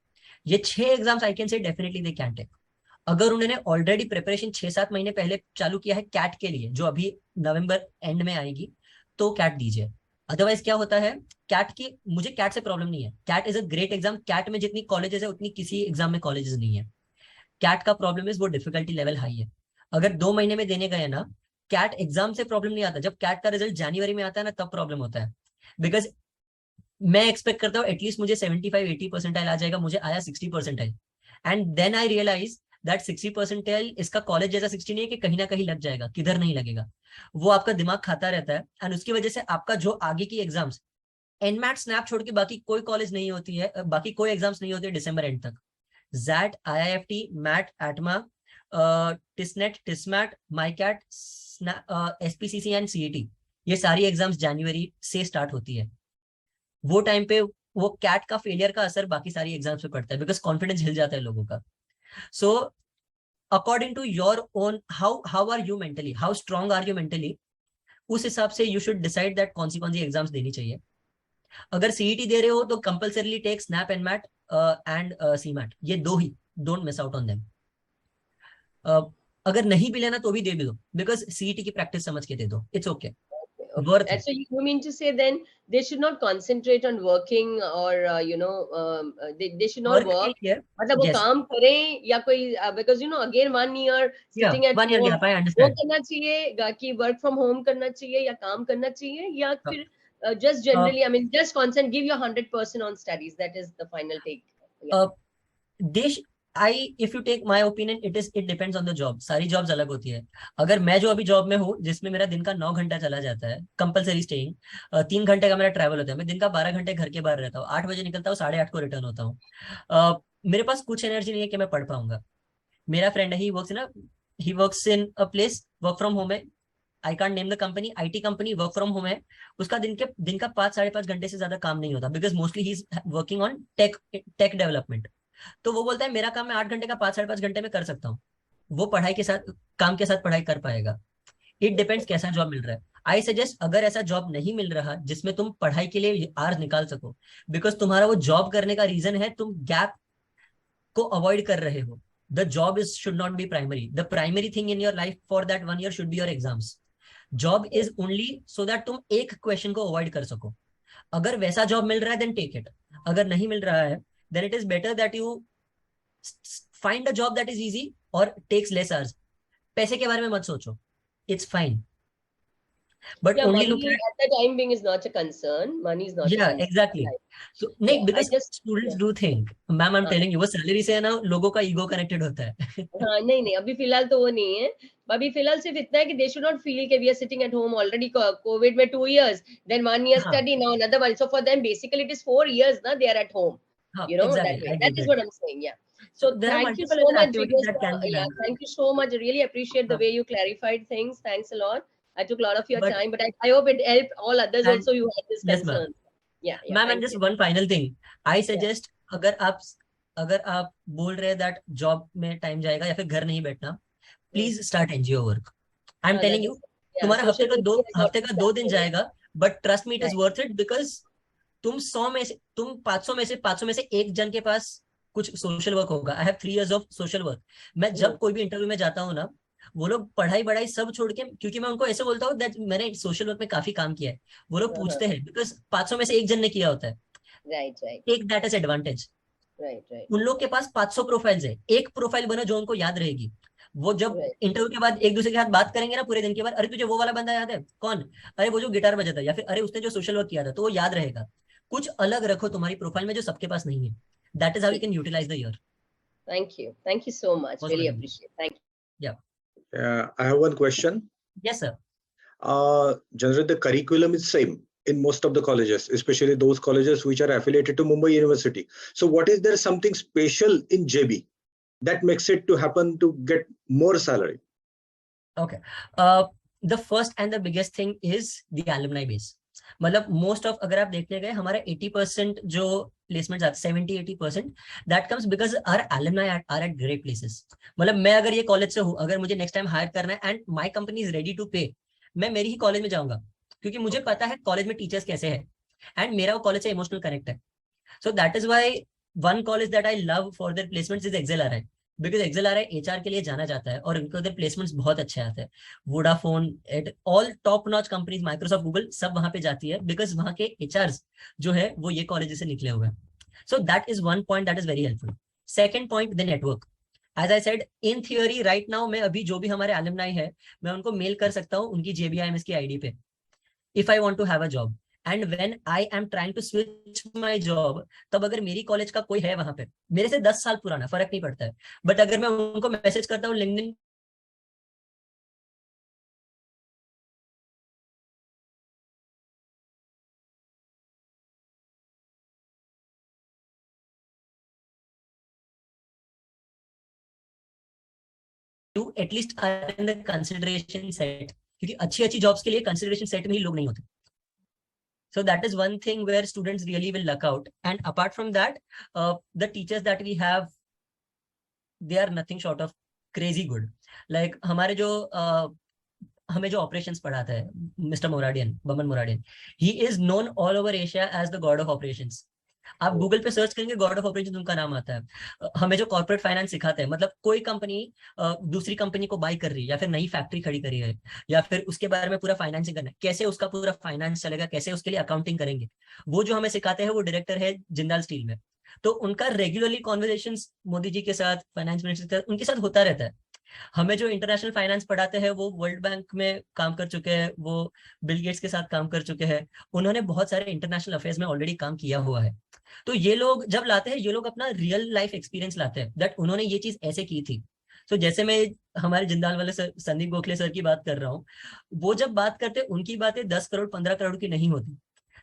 ये 6 exams I can say definitely they can take. अगर उन्होंने ऑलरेडी प्रिपरेशन 6-7 महीने पहले चालू किया है कैट के लिए, जो अभी नवंबर एंड में आएगी, तो कैट दीजिए. अदरवाइज क्या होता है, कैट की, मुझे कैट से प्रॉब्लम नहीं है, CAT is a great exam, CAT में जितनी कॉलेजेस है उतनी किसी एग्जाम में कॉलेजेस नहीं है. कैट का प्रॉब्लम इज वो डिफिकल्टी लेवल हाई है. अगर 2 महीने में देने गए ना, कैट एग्जाम से प्रॉब्लम नहीं आता, जब कैट का रिजल्ट जनवरी में आता है ना तब प्रॉब्लम होता है. बिकॉज मैं एक्सपेक्ट करता हूँ एटलीस्ट मुझे 75-80 परसेंटाइल आ जाएगा, मुझे आया 60 percentile, and then I realize that 60 percentile इसका कॉलेज जैसा 60 नहीं है कि कहीं ना कहीं लग जाएगा, किधर नहीं लगेगा. वो आपका दिमाग खाता रहता है, एंड उसकी वजह से आपका जो आगे की एग्जाम्स, एनमैट स्नैप छोड़ के बाकी कोई कॉलेज नहीं होती है, बाकी कोई एग्जाम्स नहीं होते दिसंबर एंड तक. XAT, IIFT, MAT, ATMA, TISSNET, TISSMAT, MICAT, एसपीसीसी एंड सीईटी, ये सारी एग्जाम्स जनवरी से स्टार्ट होती है. वो टाइम पे वो कैट का फेलियर का असर बाकी सारी एग्जाम्स पे पड़ता है, बिकॉज कॉन्फिडेंस हिल जाता है लोगों का. So according to your own, how are you mentally, how strong are you mentally, उस हिसाब से यू शुड डिसाइड दैट कौन सी एग्जाम्स देनी चाहिए. अगर सीईटी दे रहे हो तो compulsorily take SNAP and MAT and CMAT, ये 2 ही, don't miss out on them. अगर नहीं भी लेना तो भी दे भी दो, बिकॉज सीईटी की प्रैक्टिस समझ के दे दो, it's okay. Okay. Worth And so you mean to say then they should not concentrate on working or they should not work के work. लिए. मतलब वो यस, काम करें या कोई because again 1 year या sitting at 1 ईयर home गैप, आई वो अंडरस्टैंड. करना चाहिए कि वर्क फ्रॉम होम करना चाहिए या काम करना चाहिए या फिर just generally I mean just concentrate, give your 100% on studies. That is the final take. Yeah. देश, I if you take my opinion, it depends on the job. सारी जॉब्स अलग होती है. अगर मैं जो अभी जॉब में हूँ जिसमें मेरा दिन का 9 घंटा चला जाता है कंपलसरी स्टेइंग, 3 घंटे का मेरा ट्रैवल होता है, मैं दिन का 12 घंटे घर के बाहर रहता हूँ, 8 बजे निकलता हूँ, 8:30 को रिटर्न होता हूँ. मेरे पास कुछ एनर्जी नहीं है कि मैं पढ़ पाऊंगा. मेरा फ्रेंड है, he works in a place, work from home है, I can't name the company, IT company, work from home है. उसका दिन का 5-5.5 घंटे से ज्यादा काम नहीं होता, because mostly he is working on tech development. तो वो बोलता है मेरा काम मैं 8 घंटे का 5-5.5 घंटे में कर सकता हूँ. वो पढ़ाई के साथ, काम के साथ पढ़ाई कर पाएगा. इट डिपेंड्स कैसा जॉब मिल रहा है. आई सजेस्ट अगर ऐसा जॉब नहीं मिल रहा जिसमें तुम पढ़ाई के लिए आवर्स निकाल सको, बिकॉज तुम्हारा वो जॉब करने का रीजन है तुम गैप को अवॉइड कर रहे हो. The job is should not be primary. The primary thing in your life for that 1 year should be your exams. Job is only so that तुम एक क्वेश्चन को अवॉइड कर सको. अगर वैसा जॉब मिल रहा है देन टेक इट. अगर नहीं मिल रहा है then it is better that you find a job that is easy और टेक्स लेस आवर्स. पैसे के बारे में मत सोचो, it's fine, but Yeah, only money look at. at the time being is not a concern. Money is not a या concern. Exactly. Right. सो नहीं, Yeah, I because just students yeah. Do think, ma'am I am हाँ telling you, वो salary से है ना, लोगों का ego connected होता है. हाँ, नहीं नहीं अभी फिलहाल तो वो नहीं है. अभी फिलहाल सिर्फ इतना है कि दे शुड नॉट फील कि we are sitting at home already. COVID में 2 years, then 1 year हाँ study, now another one. So for them basically it is 4 years ना, they are at home. हाँ, That exactly, way. I That get is that. what I'm saying. Yeah. So So there are thank you multiple so other much, activities that Jigasha. Can be Yeah, done. thank you so much. I really appreciate the way you clarified things. Thanks a lot. I took a lot of your but time, but I hope it helped all others and also who had this yes ma'am. concern. Yeah, ma'am and thank just you. One final thing, I Yeah. Suggest, अगर आप बोल रहे हैं that job में time जाएगा या फिर घर नहीं बैठना, please start NGO work. I am telling That you, is, yeah, तुम्हारा social media is what हफ्ते we का start 2 दिन doing. जाएगा, but trust me it is Right. Worth it, because तुम 500 में से एक जन के पास कुछ सोशल वर्क होगा. I have 3 years of social work. मैं जब कोई भी इंटरव्यू में जाता हूँ ना, वो लोग पढ़ाई बढ़ाई सब छोड़ के, क्योंकि मैं उनको ऐसे बोलता हूँ दैट मैंने सोशल वर्क में काफी काम किया है, वो लोग पूछते हैं बिकॉज 500 में से एक जन ने किया होता है. Right, right, take that as advantage. right, right, उन लोग के पास 500 प्रोफाइल्स है, एक प्रोफाइल बना जो उनको याद रहेगी. वो जब right. इंटरव्यू के बाद एक दूसरे के साथ बात करेंगे ना पूरे दिन के बाद, अरे तुझे वो वाला बंदा याद है, कौन, अरे वो जो गिटार बजाता है, या फिर अरे उसने जो सोशल वर्क किया था, तो वो याद रहेगा. कुछ अलग रखो तुम्हारी प्रोफाइल में जो सबके पास नहीं है. That is how you can utilize the year. Thank you so much. Most Really welcome. appreciate. Thank you. Yeah. I have one question. Yes, sir. Generally the curriculum is same in most of the colleges, especially those colleges which are affiliated to Mumbai University. So what is there something special in JB that makes it to happen to get more salary? Okay. The first and the biggest thing is the alumni base. मतलब most of अगर आप देखने गए हमारा 80% जो placements आते 70-80% that comes because our alumni are at great places. मतलब मैं अगर ये कॉलेज से हूँ, अगर मुझे नेक्स्ट टाइम हायर करना है and my company is ready to pay, मैं मेरी ही कॉलेज में जाऊंगा क्योंकि मुझे पता है कॉलेज में टीचर्स कैसे हैं एंड मेरा वो कॉलेज से इमोशनल कनेक्ट है. सो that is why one college that I love for their placements is XLRI, because XLRI HR के लिए जाना जाता है और उनके उधर प्लेसमेंट्स बहुत अच्छे आते हैं. Vodafone at all top notch companies, Microsoft, Google, सब वहां पे जाती है बिकॉज वहां के HRs जो है वो ये कॉलेज से निकले हुए हैं. So that is one point that is very helpful. Second point, the network. As I said, in theory right now मैं अभी जो भी हमारे एलुमनाई है मैं उनको मेल कर सकता हूँ उनकी JBIMS की ID पे if I want to have a job. And when I am trying to switch my job, तब अगर मेरी कॉलेज का कोई है वहां पे मेरे से 10 साल पुराना, फर्क नहीं पड़ता है, बट अगर मैं उनको मैसेज करता हूँ LinkedIn to at least are in the consideration set, क्योंकि अच्छी अच्छी जॉब्स के लिए कंसिडरेशन सेट में ही लोग नहीं होते. So that is one thing where students really will luck out. And apart from that, the teachers that we have, they are nothing short of crazy good. Like हमारे जो हमें जो ऑपरेशंस पढ़ाता है mister Moradian, Baman Moradian, he is known all over Asia as the god of operations. आप Google पे search करेंगे god of operations उनका नाम आता है. हमें जो कॉर्पोरेट फाइनेंस सिखाते हैं, मतलब कोई कंपनी दूसरी कंपनी को बाई कर रही है या फिर नई फैक्ट्री खड़ी करी है या फिर उसके बारे में पूरा फाइनेंसिंग करना है, कैसे उसका पूरा फाइनेंस चलेगा, कैसे उसके लिए अकाउंटिंग करेंगे, वो जो हमें सिखाते हैं वो डायरेक्टर है जिंदाल स्टील में. तो उनका रेगुलरली कॉन्वर्सेशंस मोदी जी के साथ, फाइनेंस मिनिस्टर के साथ, उनके साथ होता रहता है. हमें जो इंटरनेशनल फाइनेंस पढ़ाते हैं वो वर्ल्ड बैंक में काम कर चुके हैं, वो बिल गेट्स के साथ काम कर चुके हैं, उन्होंने बहुत सारे इंटरनेशनल अफेयर्स में ऑलरेडी काम किया हुआ है. तो ये लोग जब लाते हैं, ये लोग अपना रियल लाइफ एक्सपीरियंस लाते हैं दैट उन्होंने ये चीज ऐसे की थी. तो जैसे मैं हमारे जिंदाल वाले सर संदीप गोखले सर की बात कर रहा हूँ, वो जब बात करते हैं उनकी बातें 10 करोड़ 15 करोड़ की नहीं होती.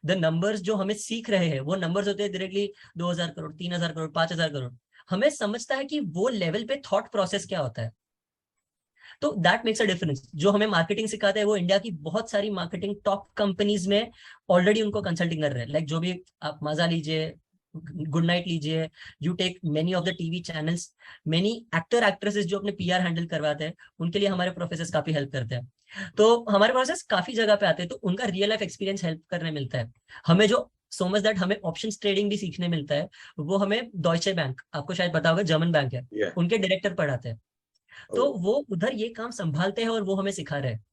द नंबर्स जो हमें सीख रहे हैं वो नंबर्स होते हैं डायरेक्टली 2000 करोड़, 3000 करोड़, 5000 करोड़. हमें समझता है कि वो लेवल पे थॉट प्रोसेस क्या होता है. तो दैट मेक्स अ डिफरेंस. जो हमें मार्केटिंग सिखाते हैं वो इंडिया की बहुत सारी मार्केटिंग टॉप कंपनीज में ऑलरेडी उनको कंसल्टिंग कर रहे हैं. लाइक जो भी आप मजा लीजिए, गुड नाइट लीजिए, you take many of the TV channels, many actor actresses जो अपने PR हैंडल करवाते हैं, उनके लिए हमारे प्रोफेसर काफी हेल्प करते हैं. तो हमारे प्रोफेसर काफी जगह पे आते हैं, तो उनका रियल लाइफ एक्सपीरियंस हेल्प करने मिलता है. हमें जो सो मच दैट हमें ऑप्शंस ट्रेडिंग भी सीखने मिलता है, वो हमें डॉयचे बैंक, आपको शायद पता होगा, जर्मन बैंक है, Yeah. उनके डायरेक्टर पढ़ाते हैं. तो Oh. वो उधर ये काम संभालते हैं और वो हमें सिखा रहे हैं.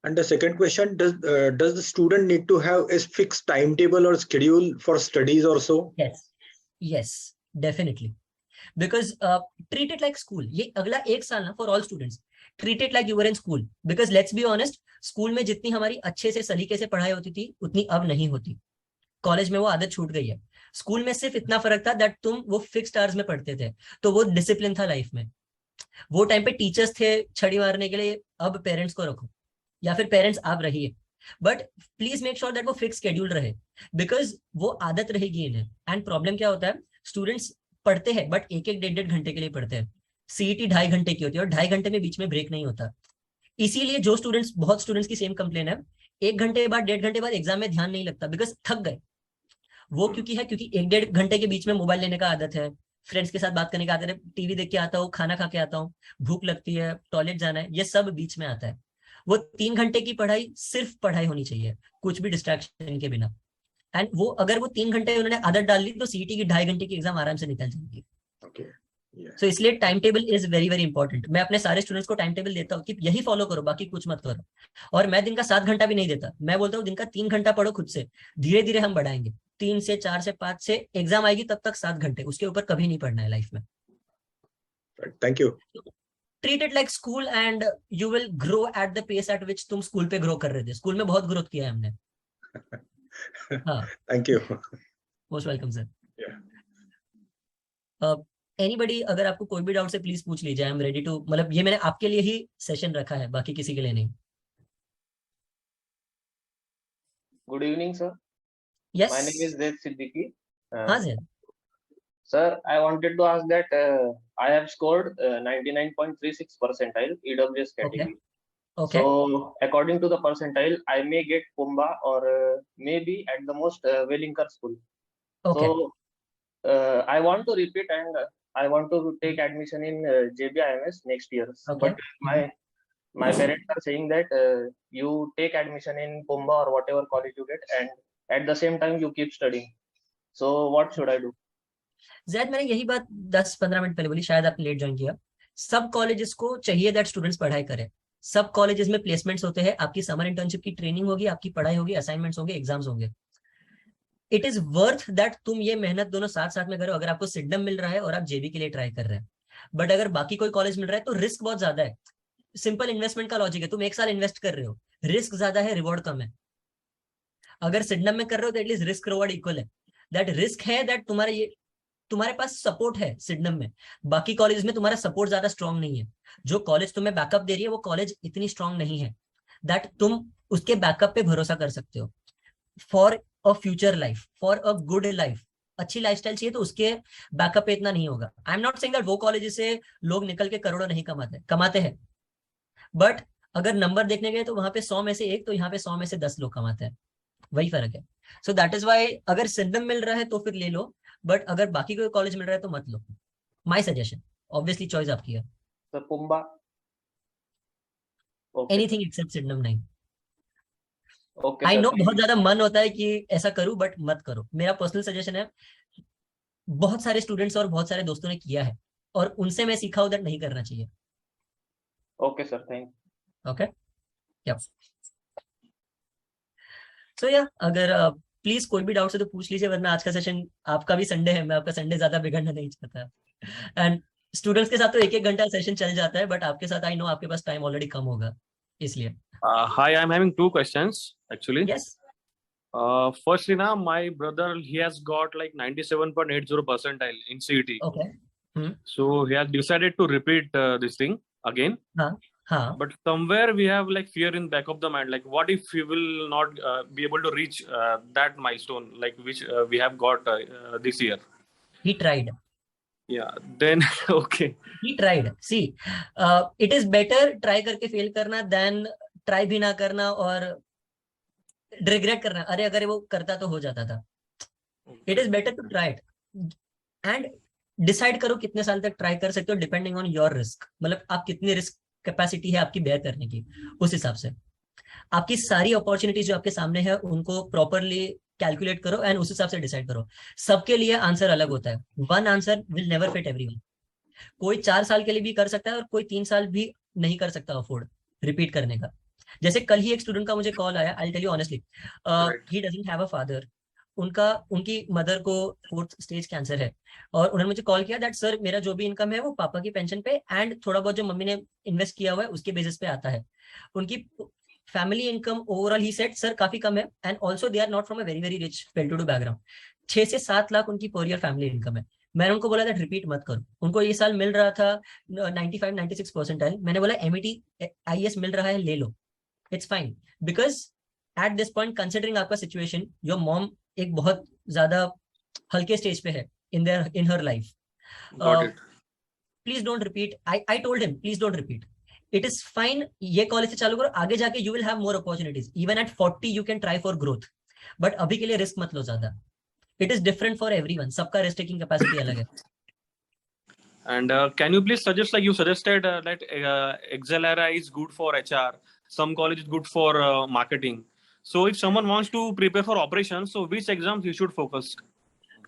And the second question, does the student need to have a fixed timetable or schedule for studies or so? Yes, definitely. Because treat it like school. ये अगला एक साल ना for all students, treat it like you were in school. Because let's be honest, school में जितनी हमारी अच्छे से सलीके से पढ़ाई होती थी उतनी अब नहीं होती. कॉलेज में वो आदत छूट गई है. स्कूल में सिर्फ इतना फर्क था दैट तुम वो फिक्स्ड आवर्स में पढ़ते थे, तो वो डिसिप्लिन था लाइफ में. वो टाइम पे टीचर्स थे छड़ी मारने के लिए, अब पेरेंट्स को रखो या फिर पेरेंट्स आप रहिए, but please make sure that वो फिक्स शेड्यूल रहे, बिकॉज वो आदत रहेगी इन्हें. एंड प्रॉब्लम क्या होता है, स्टूडेंट्स पढ़ते हैं बट 1-1, 1.5 घंटे के लिए पढ़ते हैं. CET 2.5 घंटे की होती है और 2.5 घंटे में बीच में ब्रेक नहीं होता. इसीलिए जो स्टूडेंट्स, बहुत स्टूडेंट्स की सेम कंप्लेन है, 1 घंटे बाद 1.5 घंटे बाद एग्जाम में ध्यान नहीं लगता बिकॉज थक गए. वो क्योंकि 1-1.5 घंटे के बीच में मोबाइल लेने का आदत है, फ्रेंड्स के साथ बात करने का आदत है, टीवी देख के आता हूँ, खाना खा के आता हूँ, भूख लगती है, टॉयलेट जाना है, ये सब बीच में आता है. वो 3 घंटे की पढ़ाई सिर्फ पढ़ाई होनी चाहिए, कुछ भी डिस्ट्रैक्शन के बिना. एंड वो अगर वो 3 घंटे उन्होंने आदत डाल ली तो CET की 2.5 घंटे की एग्जाम आराम से निकल जाएगी. Okay. Yeah. सो इसलिए time table is very very important. मैं अपने सारे स्टूडेंट्स को टाइम टेबल देता हूँ कि यही फॉलो करो, बाकी कुछ मत करो. और मैं दिन का 7 घंटा भी नहीं देता, मैं बोलता हूँ दिन का 3 घंटा पढ़ो खुद से, धीरे धीरे हम बढ़ाएंगे. 3 से 4 से 5 से एग्जाम आएगी तब तक 7 घंटे, उसके ऊपर कभी नहीं पढ़ना है लाइफ में. Right. Thank you. Treat it like school and you will grow at the pace at which तुम स्कूल पे ग्रो कर रहे थे. स्कूल में बहुत ग्रोथ किया है हमने. हाँ, Thank you. Most welcome sir. Yeah. Anybody, अगर आपको कोई भी डाउट है प्लीज पूछ लीजिए. आई एम रेडी टू, मतलब ये मैंने आपके लिए ही सेशन रखा है, बाकी किसी के लिए नहीं. Good evening, sir. Yes My name is Zaid Siddiqui. हाँ sir Sir, I wanted to ask that I have scored 99.36 percentile EWS okay category. Okay So, according to the percentile, I may get Pumba or maybe at the most Wellinger school. Okay So, I want to repeat and I want to take admission in JBIMS next year. Okay. But my parents are saying that you take admission in Pumba or whatever college you get, and at the same time you keep studying. So, what should I do? Zaid मैंने यही बात 10-15 minute पहले बोली, शायद आपने late join किया। सब colleges को चाहिए दैट स्टूडेंट्स पढ़ाई करें। सब कॉलेजेस में प्लेसमेंट्स होते हैं, आपकी समर इंटर्नशिप की ट्रेनिंग होगी, आपकी पढ़ाई होगी, असाइनमेंट्स होंगे, एग्जाम्स होंगे। इट इज वर्थ दैट तुम ये मेहनत दोनों साथ साथ में करो। अगर आपको सिडनम मिल रहा है और आप जेबी के लिए ट्राई कर रहे हैं, बट अगर बाकी कोई कॉलेज मिल रहा है तो रिस्क बहुत ज्यादा है। सिंपल इन्वेस्टमेंट का लॉजिक है, तुम 1 साल इन्वेस्ट कर रहे हो, रिस्क ज्यादा है, रिवॉर्ड कम है। अगर सिडनम में कर रहे हो तो एटलीस्ट रिस्क रिवॉर्ड इक्वल है। दैट रिस्क है दैट तुम्हारे पास सपोर्ट है सिडनम में। बाकी कॉलेज में तुम्हारा सपोर्ट ज्यादा स्ट्रांग नहीं है। जो कॉलेज तुम्हें बैकअप दे रही है वो कॉलेज इतनी स्ट्रांग नहीं है दैट तुम उसके बैकअप पे भरोसा कर सकते हो for a future life, for a good life. अच्छी लाइफस्टाइल चाहिए तो उसके बैकअप पे इतना नहीं होगा। आई एम नॉट सेइंग दैट वो कॉलेज से लोग निकल के करोड़ों नहीं कमाते हैं, बट अगर नंबर देखने गए तो वहां पे 100 में से 1, तो यहाँ पे 100 में से 10 लोग कमाते हैं, वही फर्क है। सो दैट इज वाई अगर सिडनम मिल रहा है तो फिर ले लो, बट अगर बाकी कोई कॉलेज मिल रहा है तो मत लो। माय सजेशन, ऑब्वियसली चॉइस आपकी है। So, Pumba. Okay. Anything except Sydenham नहीं। Okay, I sir. No Thank बहुत you. ज्यादा मन होता है कि ऐसा करूं, बट मत करो। मेरा पर्सनल सजेशन है, बहुत सारे स्टूडेंट्स और बहुत सारे दोस्तों ने किया है और उनसे मैं सीखा हूं दैट नहीं करना चाहिए। Okay, sir. Thank you. Okay yup. So या अगर प्लीज कोई भी डाउट है तो पूछ लीजिए, वरना आज का सेशन, आपका भी संडे है, मैं आपका संडे ज्यादा बिगड़ना नहीं चाहता। एंड स्टूडेंट्स के साथ तो 1-1 घंटा सेशन चल जाता है, बट आपके साथ आई नो आपके पास टाइम ऑलरेडी कम होगा, इसलिए। Hi, I'm having 2 questions actually. Yes Firstly, now my brother, he has got like 97.80 percentile in CET. Okay So he has decided to repeat this thing again. हाँ But somewhere we have like fear in back of the mind. Like, what if we will not be able to reach that milestone, like which we have got this year? He tried Yeah. Then okay. He tried. See it is better try करके fail करना then try भी ना करना और regret करना, अरे अगर वो करता तो हो जाता था। It is better to try it and decide करो कितने साल तक ट्राई कर सकते हो, डिपेंडिंग ऑन योर रिस्क। मतलब आप कितनी रिस्क कैपेसिटी है आपकी बेयर करने की, उस हिसाब से आपकी सारी अपॉर्चुनिटीज जो आपके सामने है उनको प्रॉपरली कैलकुलेट करो एंड उस हिसाब से डिसाइड करो। सबके लिए आंसर अलग होता है, one answer will never fit everyone. कोई 4 साल के लिए भी कर सकता है और कोई 3 साल भी नहीं कर सकता अफोर्ड रिपीट करने का। जैसे कल ही एक स्टूडेंट का मुझे कॉल आया, I tell you honestly, he doesn't have a father. उनकी मदर को 4th स्टेज कैंसर है और उन्होंने मुझे कॉल किया दैट सर मेरा जो भी इनकम है वो पापा की पेंशन पे एंड थोड़ा बहुत जो मम्मी ने इन्वेस्ट किया हुआ है उसके बेसिस पे आता है। उनकी family income overall he said sir काफी कम है and also they are not from a very very rich well to do background. 6 से 7 लाख उनकी पर ईयर फैमिली इनकम है। मैंने उनको बोला दैट रिपीट मत करो। उनको ये साल मिल रहा था 95-96 परसेंटाइल। मैंने बोला MET IAS मिल रहा है, ले लो, it's fine. Because at this point considering आपका सिचुएशन, योर मॉम एक बहुत ज्यादा हल्के स्टेज पे है in her life. Got it. Please don't repeat. I told him please don't repeat, it is fine. ये कॉलेज से चालू करो, आगे जाके you will have more opportunities. Even at 40 you can try for growth, but अभी के लिए risk मत लो ज्यादा। It is different for everyone, सबका रिस्क टेकिंग कैपेसिटी अलग है। And can you please suggest, like you suggested that XLRI is good for HR, some college is good for marketing. So if someone wants to prepare for operations, so which exams you should focus?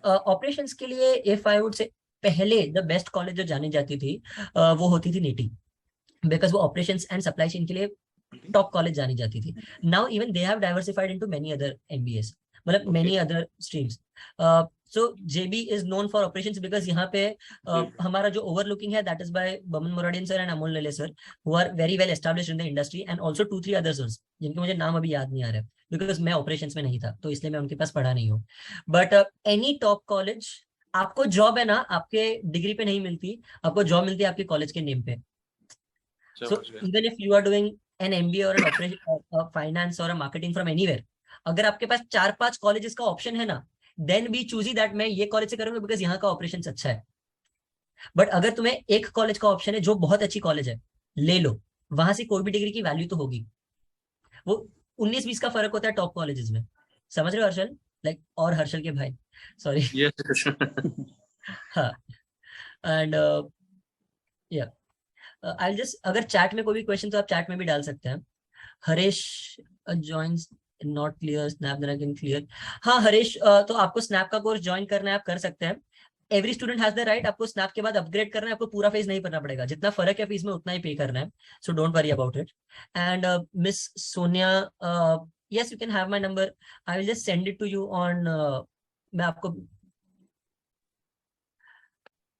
Operations के लिए if I would say पहले the best college जो जानी जाती थी वो होती थी नीटी, बिकॉज वो ऑपरेशंस एंड सप्लाई चेन के लिए टॉप कॉलेज जानी जाती थी। Now even they have diversified into many other MBAs, मतलब many other streams. So JB is known for operations because यहाँ पे हमारा जो ओवरलुकिंग है that is by Boman मोराडियन sir and Amol Lele sir, who are very well established in the industry, and also 2-3 other sirs जिनके मुझे नाम अभी याद नहीं आ रहे बिकॉज मैं ऑपरेशंस में नहीं था तो इसलिए मैं उनके पास पढ़ा नहीं हूँ। बट एनी टॉप कॉलेज, आपको जॉब है ना आपके डिग्री पे नहीं मिलती, आपको जॉब मिलती है आपके कॉलेज के नेम पे। So even if you are doing an MBA or an operation, finance or a marketing from anywhere, अगर आपके पास 4-5 कॉलेजेस का ऑप्शन है ना, देन बी चूजी दैट मैं ये कॉलेज से करूंगा बिकॉज यहाँ का ऑपरेशन अच्छा है. बट अगर तुम्हें एक कॉलेज का ऑप्शन है जो बहुत अच्छी कॉलेज है, ले लो, वहां से कोई भी डिग्री की वैल्यू तो होगी. वो 19-20 का फर्क होता है टॉप कॉलेजेस में, समझ रहे हो हर्षल? लाइक और हर्षल के भाई, सॉरी. Yes. हाँ. एंड या आई जस्ट, अगर चैट में कोई भी क्वेश्चन तो आप चैट में भी डाल सकते हैं. Harish joins not clear, Snapdragon clear. हाँ हरीश, तो आपको स्नैप का कोर्स ज्वाइन करना है, आप कर सकते हैं. Every student has the right. आपको स्नैप के बाद अपग्रेड करना है, आपको पूरा फीस नहीं भरना पड़ेगा, जितना फर्क है फीस में उतना ही पे करना है. So don't worry about it. And miss Sonia, yes you can have my number. I will just send it to you on,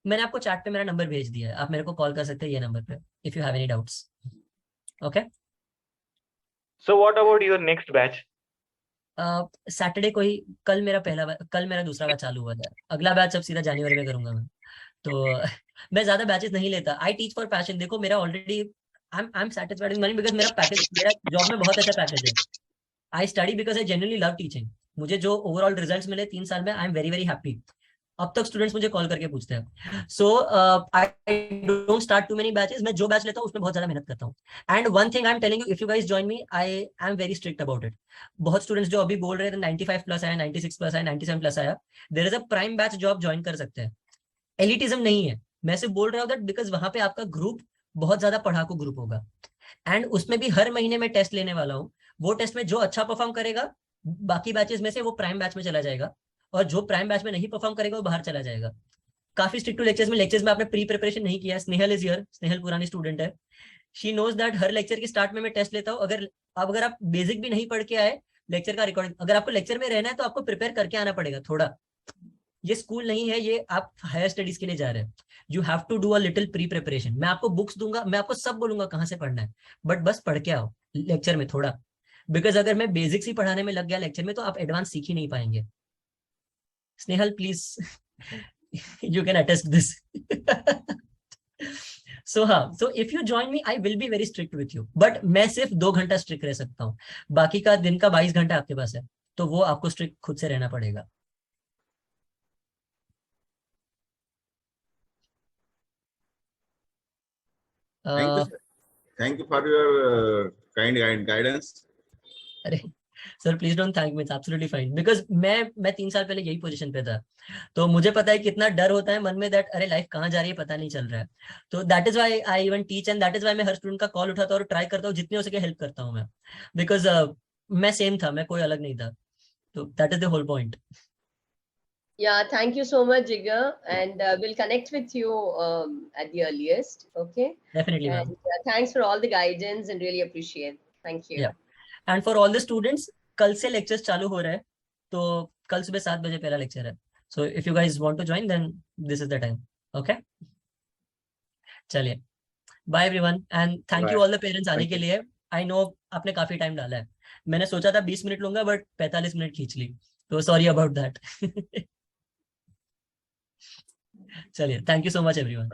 मैंने आपको चैट पे मेरा नंबर भेज दिया है, आप मेरे को कॉल कर सकते हैं ये नंबर पे if you have any doubts. Okay. So what about your next batch? Saturday को ही, कल मेरा दूसरा बैच चालू हुआ है. अगला बैच अब सीधा जनवरी में करूंगा मैं. तो मैं ज्यादा बैचेस नहीं लेता. I teach for passion. देखो मेरा already I am satisfied with money because मेरा जॉब में बहुत अच्छा पैकेज है. I study because I genuinely love teaching. मुझे जो ओवरऑल रिजल्ट्स मिले 3 साल में, I am very very happy. अब तक स्टूडेंट्स मुझे कॉल करके पूछते हैं. So I don't start too many batches. मैं जो बैच लेता हूँ उसमें बहुत ज्यादा मेहनत करता हूँ. And one thing I am telling you, if you guys join me, I am very strict about it. बहुत स्टूडेंट्स जो अभी बोल रहे थे 95 प्लस आया, 96 प्लस आया, 97 प्लस आया, there is a prime batch जो आप ज्वाइन कर सकते हैं. एलिटिज्म नहीं है, मैं सिर्फ बोल रहा हूँ दैट बिकॉज वहां पे आपका ग्रुप बहुत ज्यादा पढ़ाकू ग्रुप होगा. एंड उसमें भी हर महीने में टेस्ट लेने वाला हूँ. वो टेस्ट में जो अच्छा परफॉर्म करेगा बाकी बैचेस में से वो प्राइम बैच में चला जाएगा, और जो प्राइम बैच में नहीं परफॉर्म करेगा वो बाहर चला जाएगा. काफी स्ट्रिक्ट टू लेक्चर्स में आपने प्री प्रिपरेशन नहीं किया. Snehal is here. स्नेहल पुरानी स्टूडेंट है. She knows that her lecture के स्टार्ट में मैं टेस्ट लेता हूँ. अगर आप बेसिक भी नहीं पढ़ के आए, लेक्चर का रिकॉर्डिंग, अगर आपको लेक्चर में रहना है तो आपको प्रिपेयर करके आना पड़ेगा थोड़ा. ये स्कूल नहीं है, ये आप हायर स्टडीज के लिए जा रहे हैं. You have to do a little pre preparation. मैं आपको बुक्स दूंगा, मैं आपको सब बोलूंगा कहाँ से पढ़ना है, बट बस पढ़ के आओ लेक्चर में थोड़ा. बिकॉज अगर मैं बेसिक्स ही पढ़ाने में लग गया लेक्चर में तो आप एडवांस सीख ही नहीं पाएंगे. Snehal please, you can attest this. So if you join me, I will be very strict with you. But मैं सिर्फ 2 घंटा स्ट्रिक्ट रह सकता हूँ. बाकी का दिन का 22 घंटा आपके पास है, तो वो आपको स्ट्रिक्ट खुद से रहना पड़ेगा. Thank you for your kind guidance. अरे sir please don't thank me, it's absolutely fine. Because मैं 3 साल पहले यही पोजीशन पे था, तो मुझे पता है कितना डर होता है मन में दैट अरे लाइफ कहाँ जा रही है पता नहीं चल रहा है. तो that is why I even teach, and that is why मैं हर स्टूडेंट का कॉल उठाता हूँ और ट्राई करता हूँ जितने हो सके हेल्प करता हूँ मैं. बिकॉज मैं सेम था, मैं कोई अलग नहीं था. तो that is the whole point. Yeah, thank you so much, Jigar, and we'll connect with you at the earliest. Okay. Definitely, ma'am. And thanks for all the guidance and really appreciate. Thank you. Yeah. And for all the students, कल से lectures चालू हो रहे हैं, तो कल सुबह 7 बजे पहला लेक्चर है. So if you guys want to join, then this is the time. Okay. चलिए, bye everyone, and thank you all the parents आने के लिए. I know आपने काफी टाइम डाला है. मैंने सोचा था 20 मिनट लूंगा, बट 45 मिनट खींच ली, तो सॉरी अबाउट दैट. चलिए, thank you so much everyone.